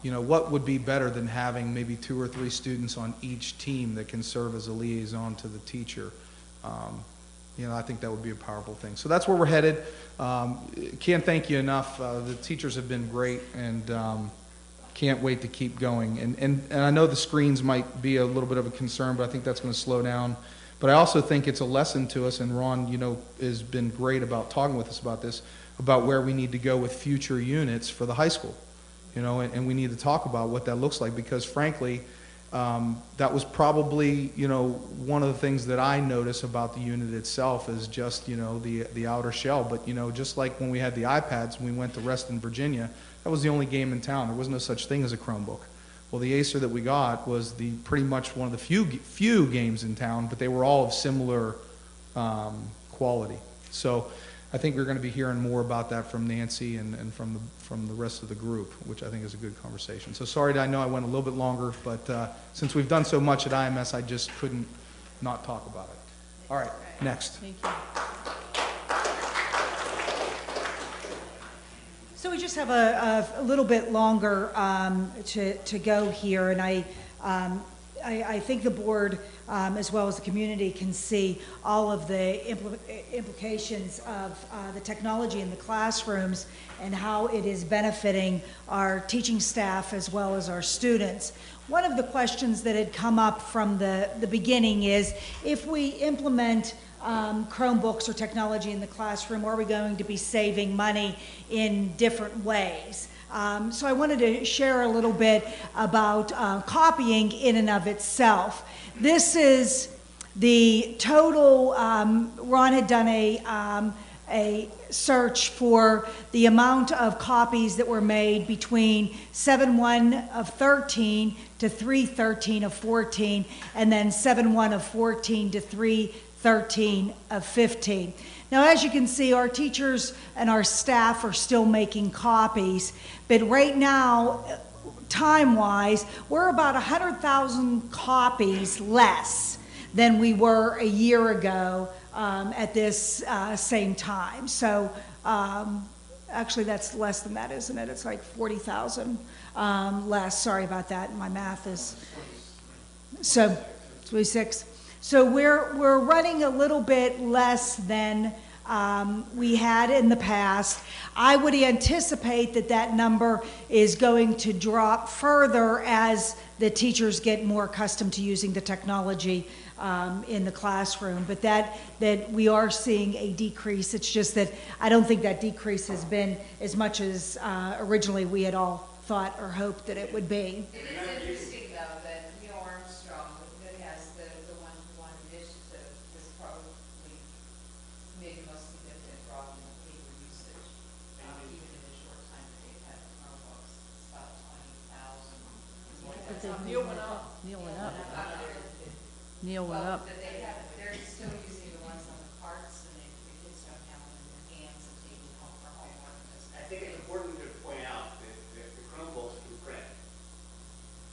Speaker 7: you know, what would be better than having maybe 2 or 3 students on each team that can serve as a liaison to the teacher? You know, I think that would be a powerful thing. So that's where we're headed. Can't thank you enough. The teachers have been great, and can't wait to keep going. And I know the screens might be a little bit of a concern, but I think that's going to slow down. But I also think it's a lesson to us, and Ron, you know, has been great about talking with us about this, about where we need to go with future units for the high school. You know, and we need to talk about what that looks like, because frankly, that was probably, you know, one of the things that I notice about the unit itself is just, you know, the outer shell. But, you know, just like when we had the iPads and we went to Reston, Virginia, that was the only game in town. There was no such thing as a Chromebook. Well, the Acer that we got was pretty much one of the few games in town, but they were all of similar quality. So I think we're going to be hearing more about that from Nancy and from the rest of the group, which I think is a good conversation. So sorry, I know I went a little bit longer, but since we've done so much at IMS, I just couldn't not talk about it. All right, next.
Speaker 2: Thank you.
Speaker 9: So we just have a little bit longer to go here, and I think the board, as well as the community, can see all of the implications of the technology in the classrooms and how it is benefiting our teaching staff as well as our students. One of the questions that had come up from the beginning is, if we implement Chromebooks or technology in the classroom, are we going to be saving money in different ways? So I wanted to share a little bit about copying in and of itself. This is the total, Ron had done a search for the amount of copies that were made between 7/1 of 13 to 3/13 of 14, and then 7/1 of 14 to 3/13 of 15. Now, as you can see, our teachers and our staff are still making copies, but right now, time-wise, we're about 100,000 copies less than we were a year ago at this same time. So actually, that's less than that, isn't it? It's like 40,000 less. Sorry about that. My math is so 26. So we're running a little bit less than we had in the past. I would anticipate that number is going to drop further as the teachers get more accustomed to using the technology in the classroom. But that we are seeing a decrease. It's just that I don't think that decrease has been as much as originally we had all thought or hoped that it would be.
Speaker 5: It is interesting, though, that Neil Armstrong, that has the one initiative, is probably made the most significant drop in paper usage, even in the short time that they've had Chromebooks. It's about 20,000.
Speaker 2: Neil went up. Neil went up. Neil went up.
Speaker 5: But they're still using the ones on the carts, and the kids don't have them in their hands and taking home for homework.
Speaker 8: I think it's important to point out that the Chromebooks can print.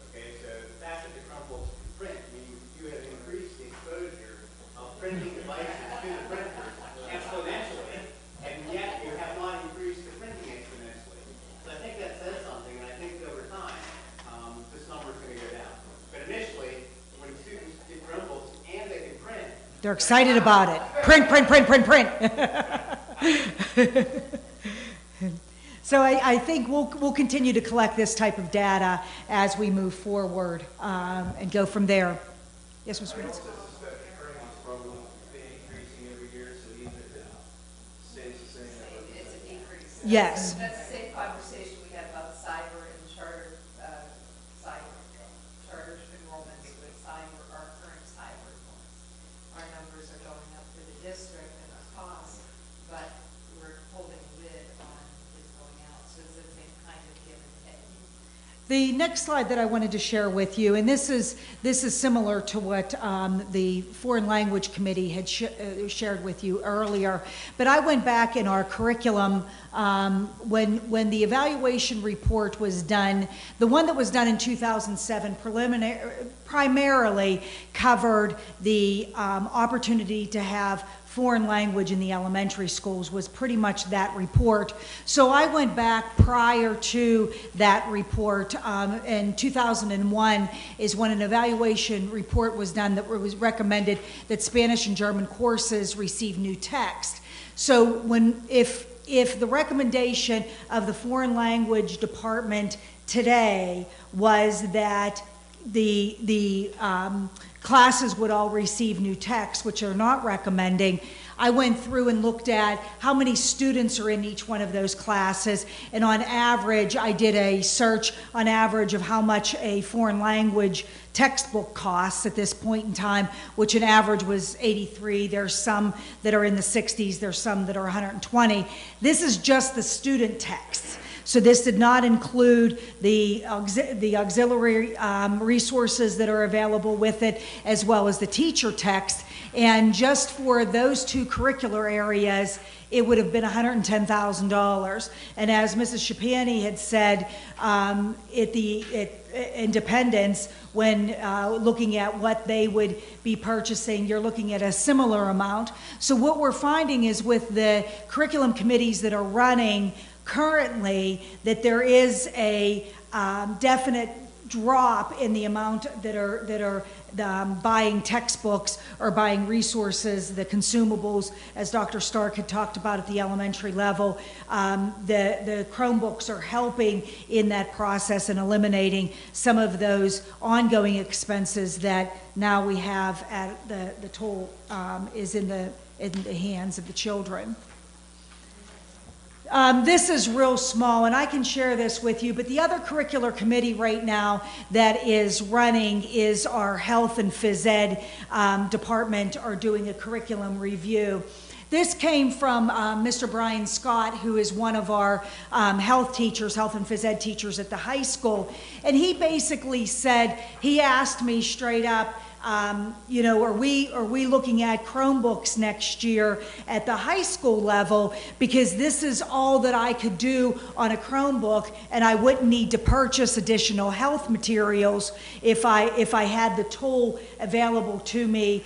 Speaker 8: Okay, so the fact that the Chromebooks can print means you have increased the exposure of printing devices to the printers exponentially, and yet you have not increased the printing exponentially. So I think that says something, and I think over time, this number is going to go down. But initially, when students get Chromebooks and they can print,
Speaker 9: They're excited about it. Print, print, print, print, print. So I think we'll continue to collect this type of data as we move forward and go from there. Yes, Mr. Reeds?
Speaker 5: It's a decrease.
Speaker 9: Yes.
Speaker 5: That's the same conversation we had about cyber and charter, charter enrollments with cyber, our current cyber enrollments. Our numbers are going up for the district and our costs, but we're holding a lid on what's going out, so it's the same kind of give and take.
Speaker 9: The next slide that I wanted to share with you, and this is similar to what the Foreign Language Committee had shared with you earlier, but I went back in our curriculum when the evaluation report was done. The one that was done in 2007 primarily covered the opportunity to have foreign language in the elementary schools, was pretty much that report. So I went back prior to that report. In 2001 is when an evaluation report was done that was recommended that Spanish and German courses receive new text. So if the recommendation of the foreign language department today was that the classes would all receive new text, which are not recommending, I went through and looked at how many students are in each one of those classes, and on average, I did a search on average of how much a foreign language textbook costs at this point in time, which an average was $83. There's some that are in the 60s, there's some that are $120. This is just the student texts. So this did not include the auxiliary resources that are available with it, as well as the teacher text. And just for those two curricular areas, it would have been $110,000. And as Mrs. Shapani had said, at Independence, when looking at what they would be purchasing, you're looking at a similar amount. So what we're finding is with the curriculum committees that are running currently, that there is a definite drop in the amount that are buying textbooks or buying resources, the consumables, as Dr. Stark had talked about at the elementary level. The Chromebooks are helping in that process and eliminating some of those ongoing expenses that now we have at the toll is in the hands of the children. This is real small, and I can share this with you, but the other curricular committee right now that is running is our health and phys ed department are doing a curriculum review. This came from Mr. Brian Scott, who is one of our health and phys ed teachers at the high school, and he basically said, he asked me straight up, you know, are we looking at Chromebooks next year at the high school level, because this is all that I could do on a Chromebook, and I wouldn't need to purchase additional health materials if I had the tool available to me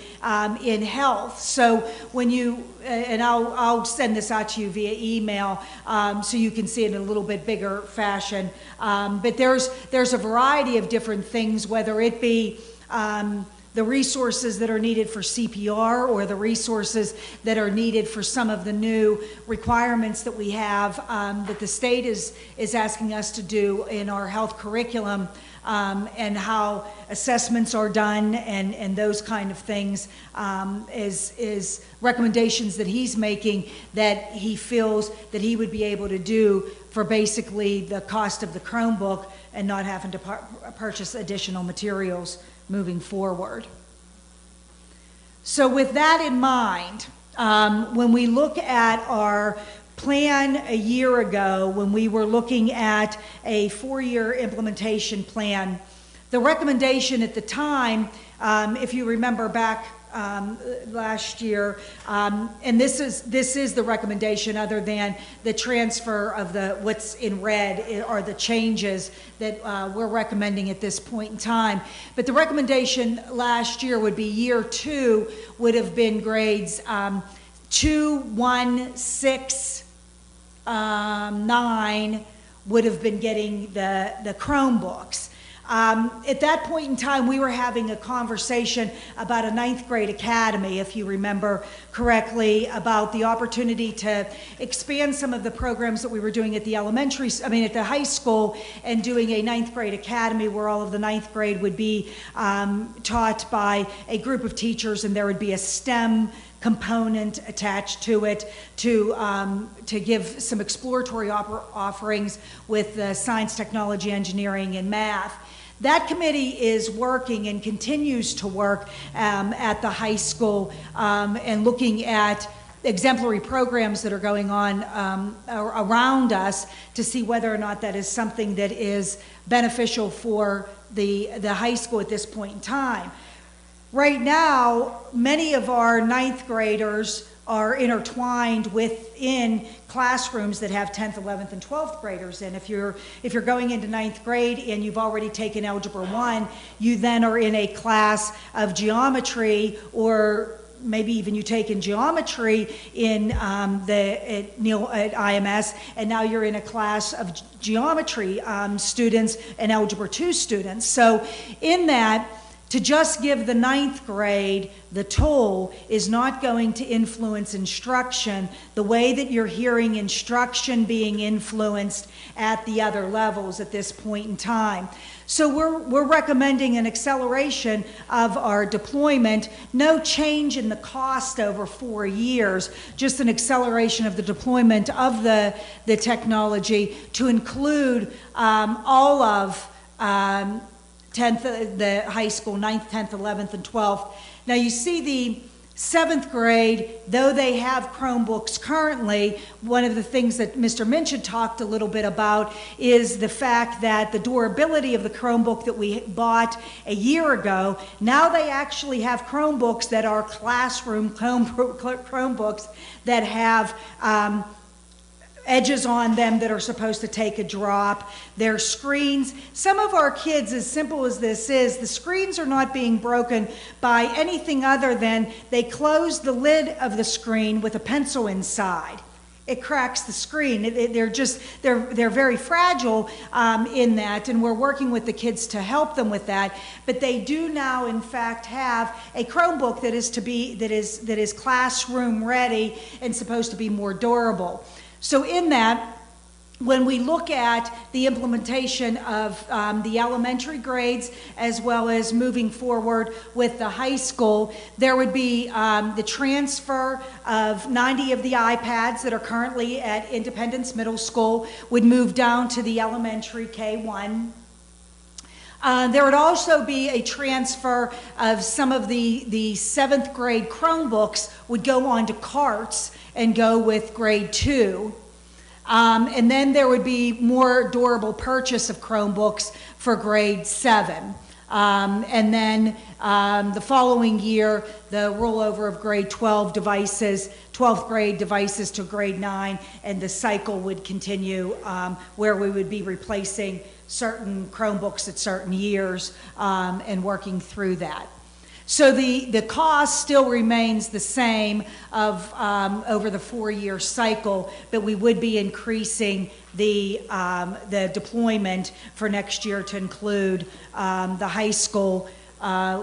Speaker 9: in health. So when you and I'll send this out to you via email so you can see it in a little bit bigger fashion. But there's a variety of different things, whether it be the resources that are needed for CPR or the resources that are needed for some of the new requirements that we have that the state is asking us to do in our health curriculum, and how assessments are done and those kind of things, is recommendations that he's making that he feels that he would be able to do for basically the cost of the Chromebook and not having to purchase additional materials moving forward. So with that in mind, when we look at our plan a year ago, when we were looking at a 4-year implementation plan, the recommendation at the time, if you remember back last year, and this is the recommendation, other than the transfer of what's in red are the changes that we're recommending at this point in time. But the recommendation last year would be year 2 would have been grades 2, 1, 6, 9 would have been getting the Chromebooks. At that point in time, we were having a conversation about a 9th grade academy, if you remember correctly, about the opportunity to expand some of the programs that we were doing at the at the high school, and doing a 9th grade academy where all of the 9th grade would be taught by a group of teachers, and there would be a STEM component attached to it to give some exploratory offerings with science, technology, engineering, and math. That committee is working and continues to work at the high school and looking at exemplary programs that are going on around us to see whether or not that is something that is beneficial for the high school at this point in time. Right now, many of our ninth graders are intertwined within classrooms that have 10th, 11th, and 12th graders. And if you're going into ninth grade and you've already taken Algebra 1, you then are in a class of geometry, or maybe even you taken geometry in at IMS, and now you're in a class of geometry students and Algebra 2 students. So in that, to just give the ninth grade the tool is not going to influence instruction the way that you're hearing instruction being influenced at the other levels at this point in time. So we're recommending an acceleration of our deployment, no change in the cost over 4 years, just an acceleration of the deployment of the technology to include all of 10th, the high school, 9th, 10th, 11th, and 12th. Now you see the 7th grade, though they have Chromebooks currently, one of the things that Mr. Minch had talked a little bit about is the fact that the durability of the Chromebook that we bought a year ago, now they actually have Chromebooks that are classroom Chromebooks that have edges on them that are supposed to take a drop. Their screens, some of our kids, as simple as this is, the screens are not being broken by anything other than they close the lid of the screen with a pencil inside. It cracks the screen. They're very fragile in that, and we're working with the kids to help them with that. But they do now, in fact, have a Chromebook that is classroom ready and supposed to be more durable. So in that, when we look at the implementation of the elementary grades as well as moving forward with the high school, there would be the transfer of 90 of the iPads that are currently at Independence Middle School would move down to the elementary K-1. There would also be a transfer of some of the 7th grade Chromebooks would go onto carts and go with grade 2. And then there would be more durable purchase of Chromebooks for grade 7. And then the following year, the rollover of grade 12 devices, 12th grade devices to grade 9, and the cycle would continue where we would be replacing certain Chromebooks at certain years and working through that. So the cost still remains the same of over the 4-year cycle, but we would be increasing the deployment for next year to include the high school.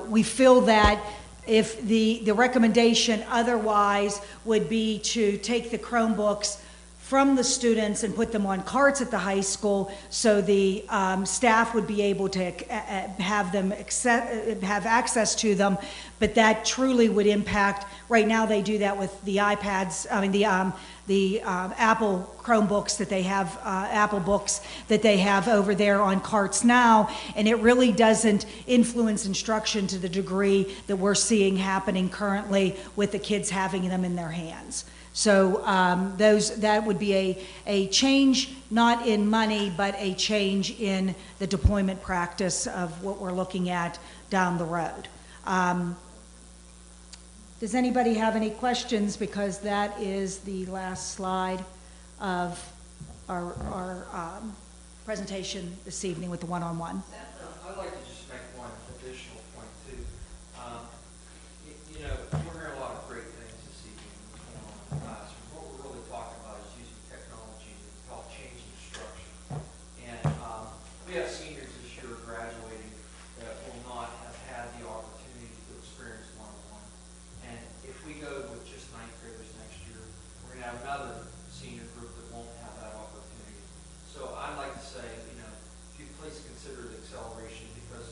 Speaker 9: We feel that if the recommendation otherwise would be to take the Chromebooks from the students and put them on carts at the high school so the staff would be able to have access to them, but that truly would impact. Right now they do that with the iPads, the Apple Chromebooks that they have, Apple books that they have over there on carts now, and it really doesn't influence instruction to the degree that we're seeing happening currently with the kids having them in their hands. So that would be a change, not in money, but a change in the deployment practice of what we're looking at down the road. Does anybody have any questions? Because that is the last slide of our presentation this evening with the one-on-one.
Speaker 10: I'd like to just make one additional point too. We're hearing a lot of great things this evening in the classroom. What we're really talking about is using technology to help change instruction. And we have seniors this year graduating that will not have had the opportunity to experience one-on-one. And if we go with just 9th graders next year, we're going to have another senior group that won't have that opportunity. So I'd like to say, if you please consider the acceleration, because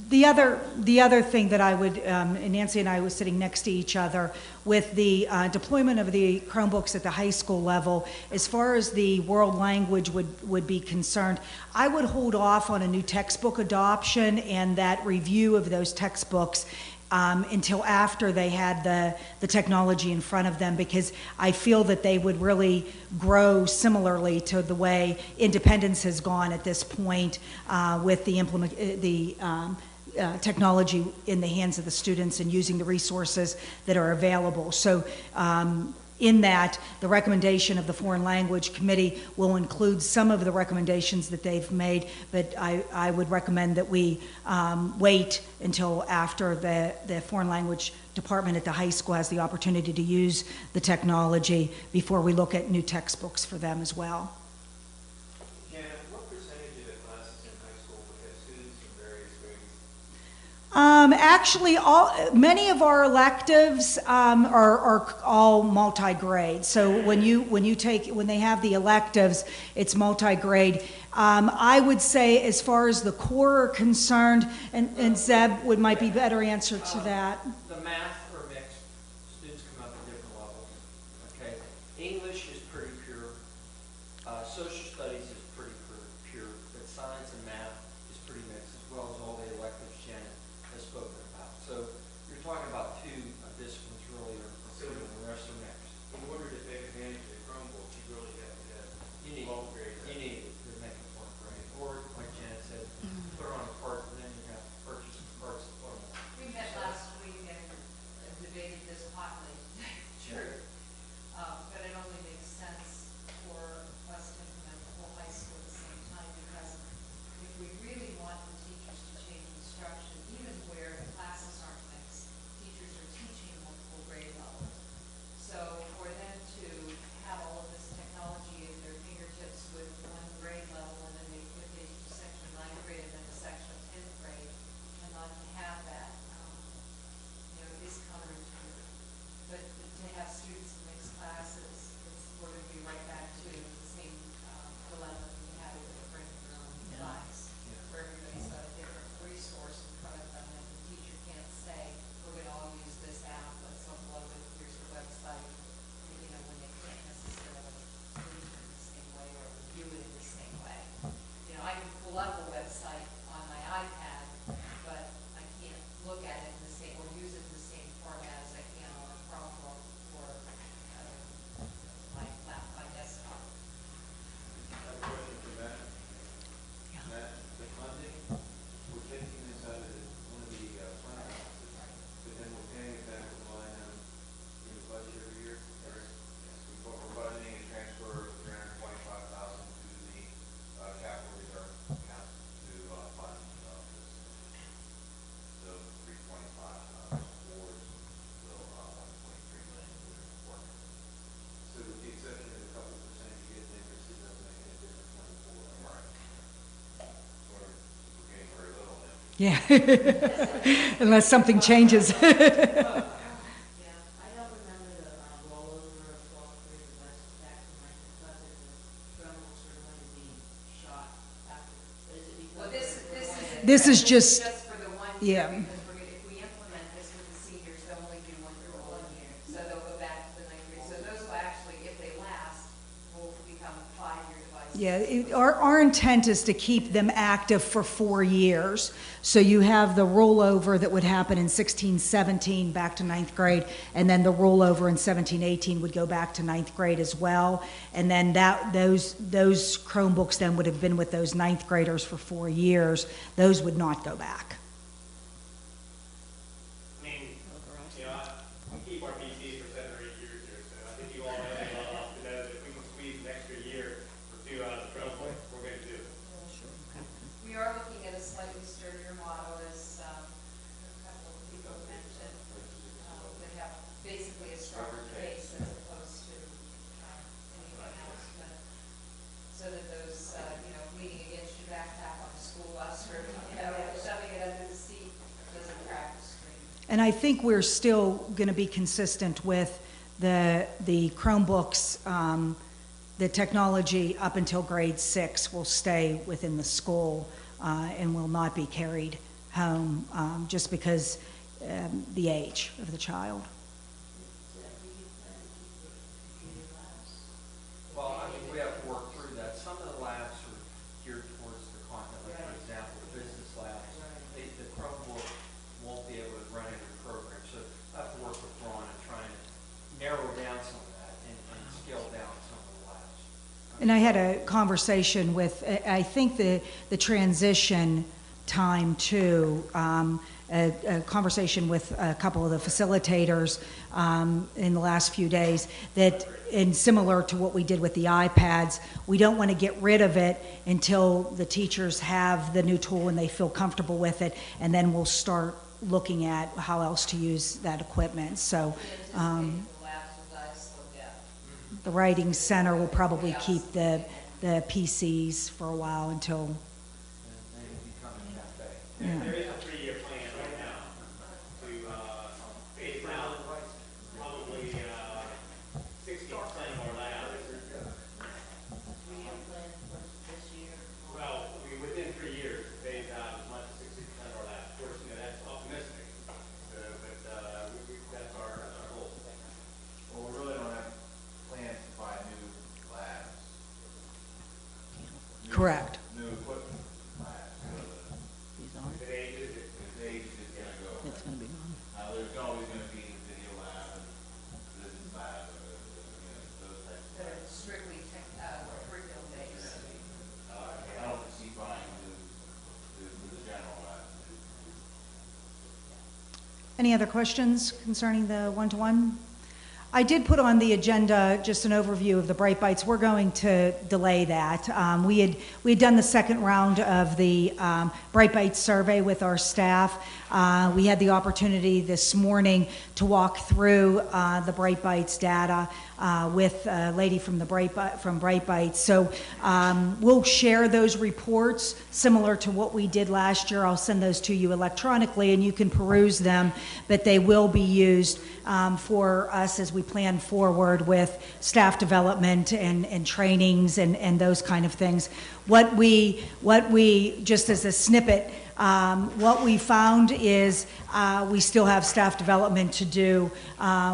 Speaker 9: The other thing that I would, and Nancy and I was sitting next to each other, with the deployment of the Chromebooks at the high school level, as far as the world language would be concerned, I would hold off on a new textbook adoption and that review of those textbooks until after they had the technology in front of them, because I feel that they would really grow similarly to the way independence has gone at this point with the technology in the hands of the students and using the resources that are available. So in that, the recommendation of the Foreign Language Committee will include some of the recommendations that they've made, but I would recommend that we wait until after the Foreign Language Department at the high school has the opportunity to use the technology before we look at new textbooks for them as well.
Speaker 10: Janet, what percentage of the classes in high school would have students from various grades?
Speaker 9: Actually, many of our electives are all multi-grade. So when they have the electives, it's multi-grade. I would say, as far as the core are concerned, and Zeb might be better answer to that.
Speaker 10: The math are mixed. Students come up at different levels. Okay, English is pretty pure. Social studies is pretty pure, but science and math is pretty mixed, as well as all the electives Janet has spoken about. So you're talking about two disciplines really are pure, and the rest are mixed.
Speaker 11: In order to take advantage of the Chromebook, you really have to have
Speaker 10: You need,
Speaker 11: both grades.
Speaker 10: you need it to make it work right. Or, like Janet said, put it on a cart, and then you have to purchase the parts to put them on.
Speaker 5: We met last week and debated this hotly. True. But it only makes sense for us to implement the whole high school at the same time, because if we really want the teachers to change instruction, even where the classes aren't mixed, teachers are teaching multiple grade levels. So for them to have all of this technology at their fingertips with one grade level, and then if they do section 9th grade and then a section 10th grade, and not to have that, is counterintuitive. But to have students in mixed classes, we're going to be right back to the same dilemma that we had with the bring your own device, where everybody's got a different resource in front of them, and the teacher can't say, we're going to all use this app, let's upload it, here's the website, when they can't necessarily use it in the same way or view it in the same way. I can pull up a website on my iPad, but I can't look at it in the same, or use it in the same format as I can on a Chromebook or my desktop.
Speaker 11: I have a question for Matt. Matt, the funding, we're taking this out of one of the fund balances, but then we're paying it back with line item in the budget every year, correct? We're budgeting a transfer of $325,000 to the capital reserve account to fund this. So 325 towards the 1.3 million we're working. So with the exception of a couple of percent you get in interest, it doesn't make any difference going forward. Right. We're getting very little now.
Speaker 9: Yeah, unless something changes.
Speaker 5: Yeah, I don't remember the rollover of 12th grade last back to my budget. The Chromebooks were going to be shot after. Is it because? Well,
Speaker 9: This is just,
Speaker 5: Just for the 1
Speaker 9: yeah.
Speaker 5: year, because if we implement this with the seniors, they'll only do 1 through 1 year. So they'll go back to the 9th grade. So those will actually, if they last, will become 5-year devices.
Speaker 9: Yeah, our intent is to keep them active for 4 years. So you have the rollover that would happen in 16-17 back to 9th grade, and then the rollover in 17-18 would go back to 9th grade as well. And then those Chromebooks then would have been with those 9th graders for 4 years. Those would not go back.
Speaker 8: I mean, we keep our PCs for 7 or 8 years here, so I think you all know enough to know that if we can squeeze an extra year or 2 out of the Chromebook, we're going to do it.
Speaker 5: We are looking at a slightly sturdier model, as a couple of people mentioned, that have basically a stronger case as opposed to anything else, but so that those, leaning against your backpack on the school bus or, shoving it under the seat doesn't crack the screen.
Speaker 9: And I think we're still going to be consistent with the Chromebooks, the technology up until grade 6 will stay within the school and will not be carried home, just because the age of the child.
Speaker 10: Well, I mean, we have to work through that. Some of the labs are geared towards the content, like for example, business labs. The Chromebook won't be able to run every program, so I have to work with Ron and try and narrow down some of that and scale down some of the labs.
Speaker 9: And I had a conversation with, I think the transition time too, a conversation with a couple of the facilitators in the last few days that, and similar to what we did with the iPads, we don't want to get rid of it until the teachers have the new tool and they feel comfortable with it, and then we'll start looking at how else to use that equipment. So the Writing Center will probably keep the PCs for a while until, yeah.
Speaker 8: There is a 3-year plan right now to phase out probably 60% of our labs. Well, within 3 years, phase out as much as 60% of our labs. Of course, that's optimistic, but that's our goal.
Speaker 11: Well, we really don't have plans to buy new labs.
Speaker 9: Correct.
Speaker 11: New equipment labs.
Speaker 8: The age is gonna go.
Speaker 2: It's going to be gone.
Speaker 11: There's always gonna be the video lab and business lab, those types of labs.
Speaker 5: Strictly curriculum based.
Speaker 11: I don't see buying the general lab.
Speaker 9: Any other questions concerning the one-to-one? I did put on the agenda just an overview of the Bright Bites. We're going to delay that. We had done the second round of the Bright Bites survey with our staff. We had the opportunity this morning to walk through the Bright Bites data with a lady from Bright Bites. So we'll share those reports similar to what we did last year. I'll send those to you electronically and you can peruse them, but they will be used for us as we plan forward with staff development and trainings and those kind of things. What we just as a snippet, what we found is we still have staff development to do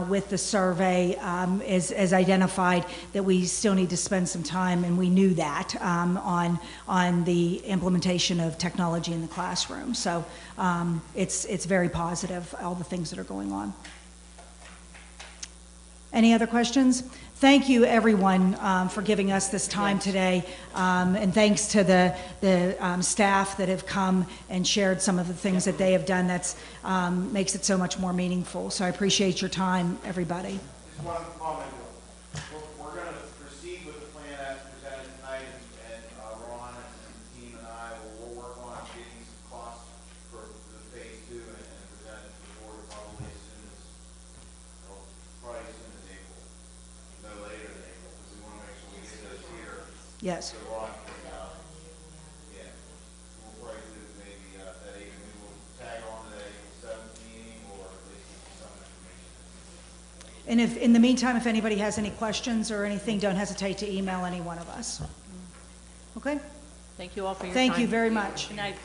Speaker 9: with the survey, as identified, that we still need to spend some time, and we knew that on the implementation of technology in the classroom. So it's very positive, all the things that are going on. Any other questions? Thank you, everyone, for giving us this time today, and thanks to the staff that have come and shared some of the things that they have done. That's makes it so much more meaningful. So I appreciate your time, everybody.
Speaker 11: Just one comment. We're going to proceed with the plan as presented tonight, and Ron and the team and I will work on getting some costs for the phase 2 and present it to the board probably as soon as April. No later than April, because we want to make sure we get those here.
Speaker 9: Yes.
Speaker 11: So Ron can, yeah, we'll probably do maybe that evening. We will tag on to that April 7th meeting, or at least some information.
Speaker 9: And if, in the meantime, if anybody has any questions or anything, don't hesitate to email any one of us. Okay?
Speaker 2: Thank you all for your time.
Speaker 9: Thank you very much.
Speaker 2: Good night.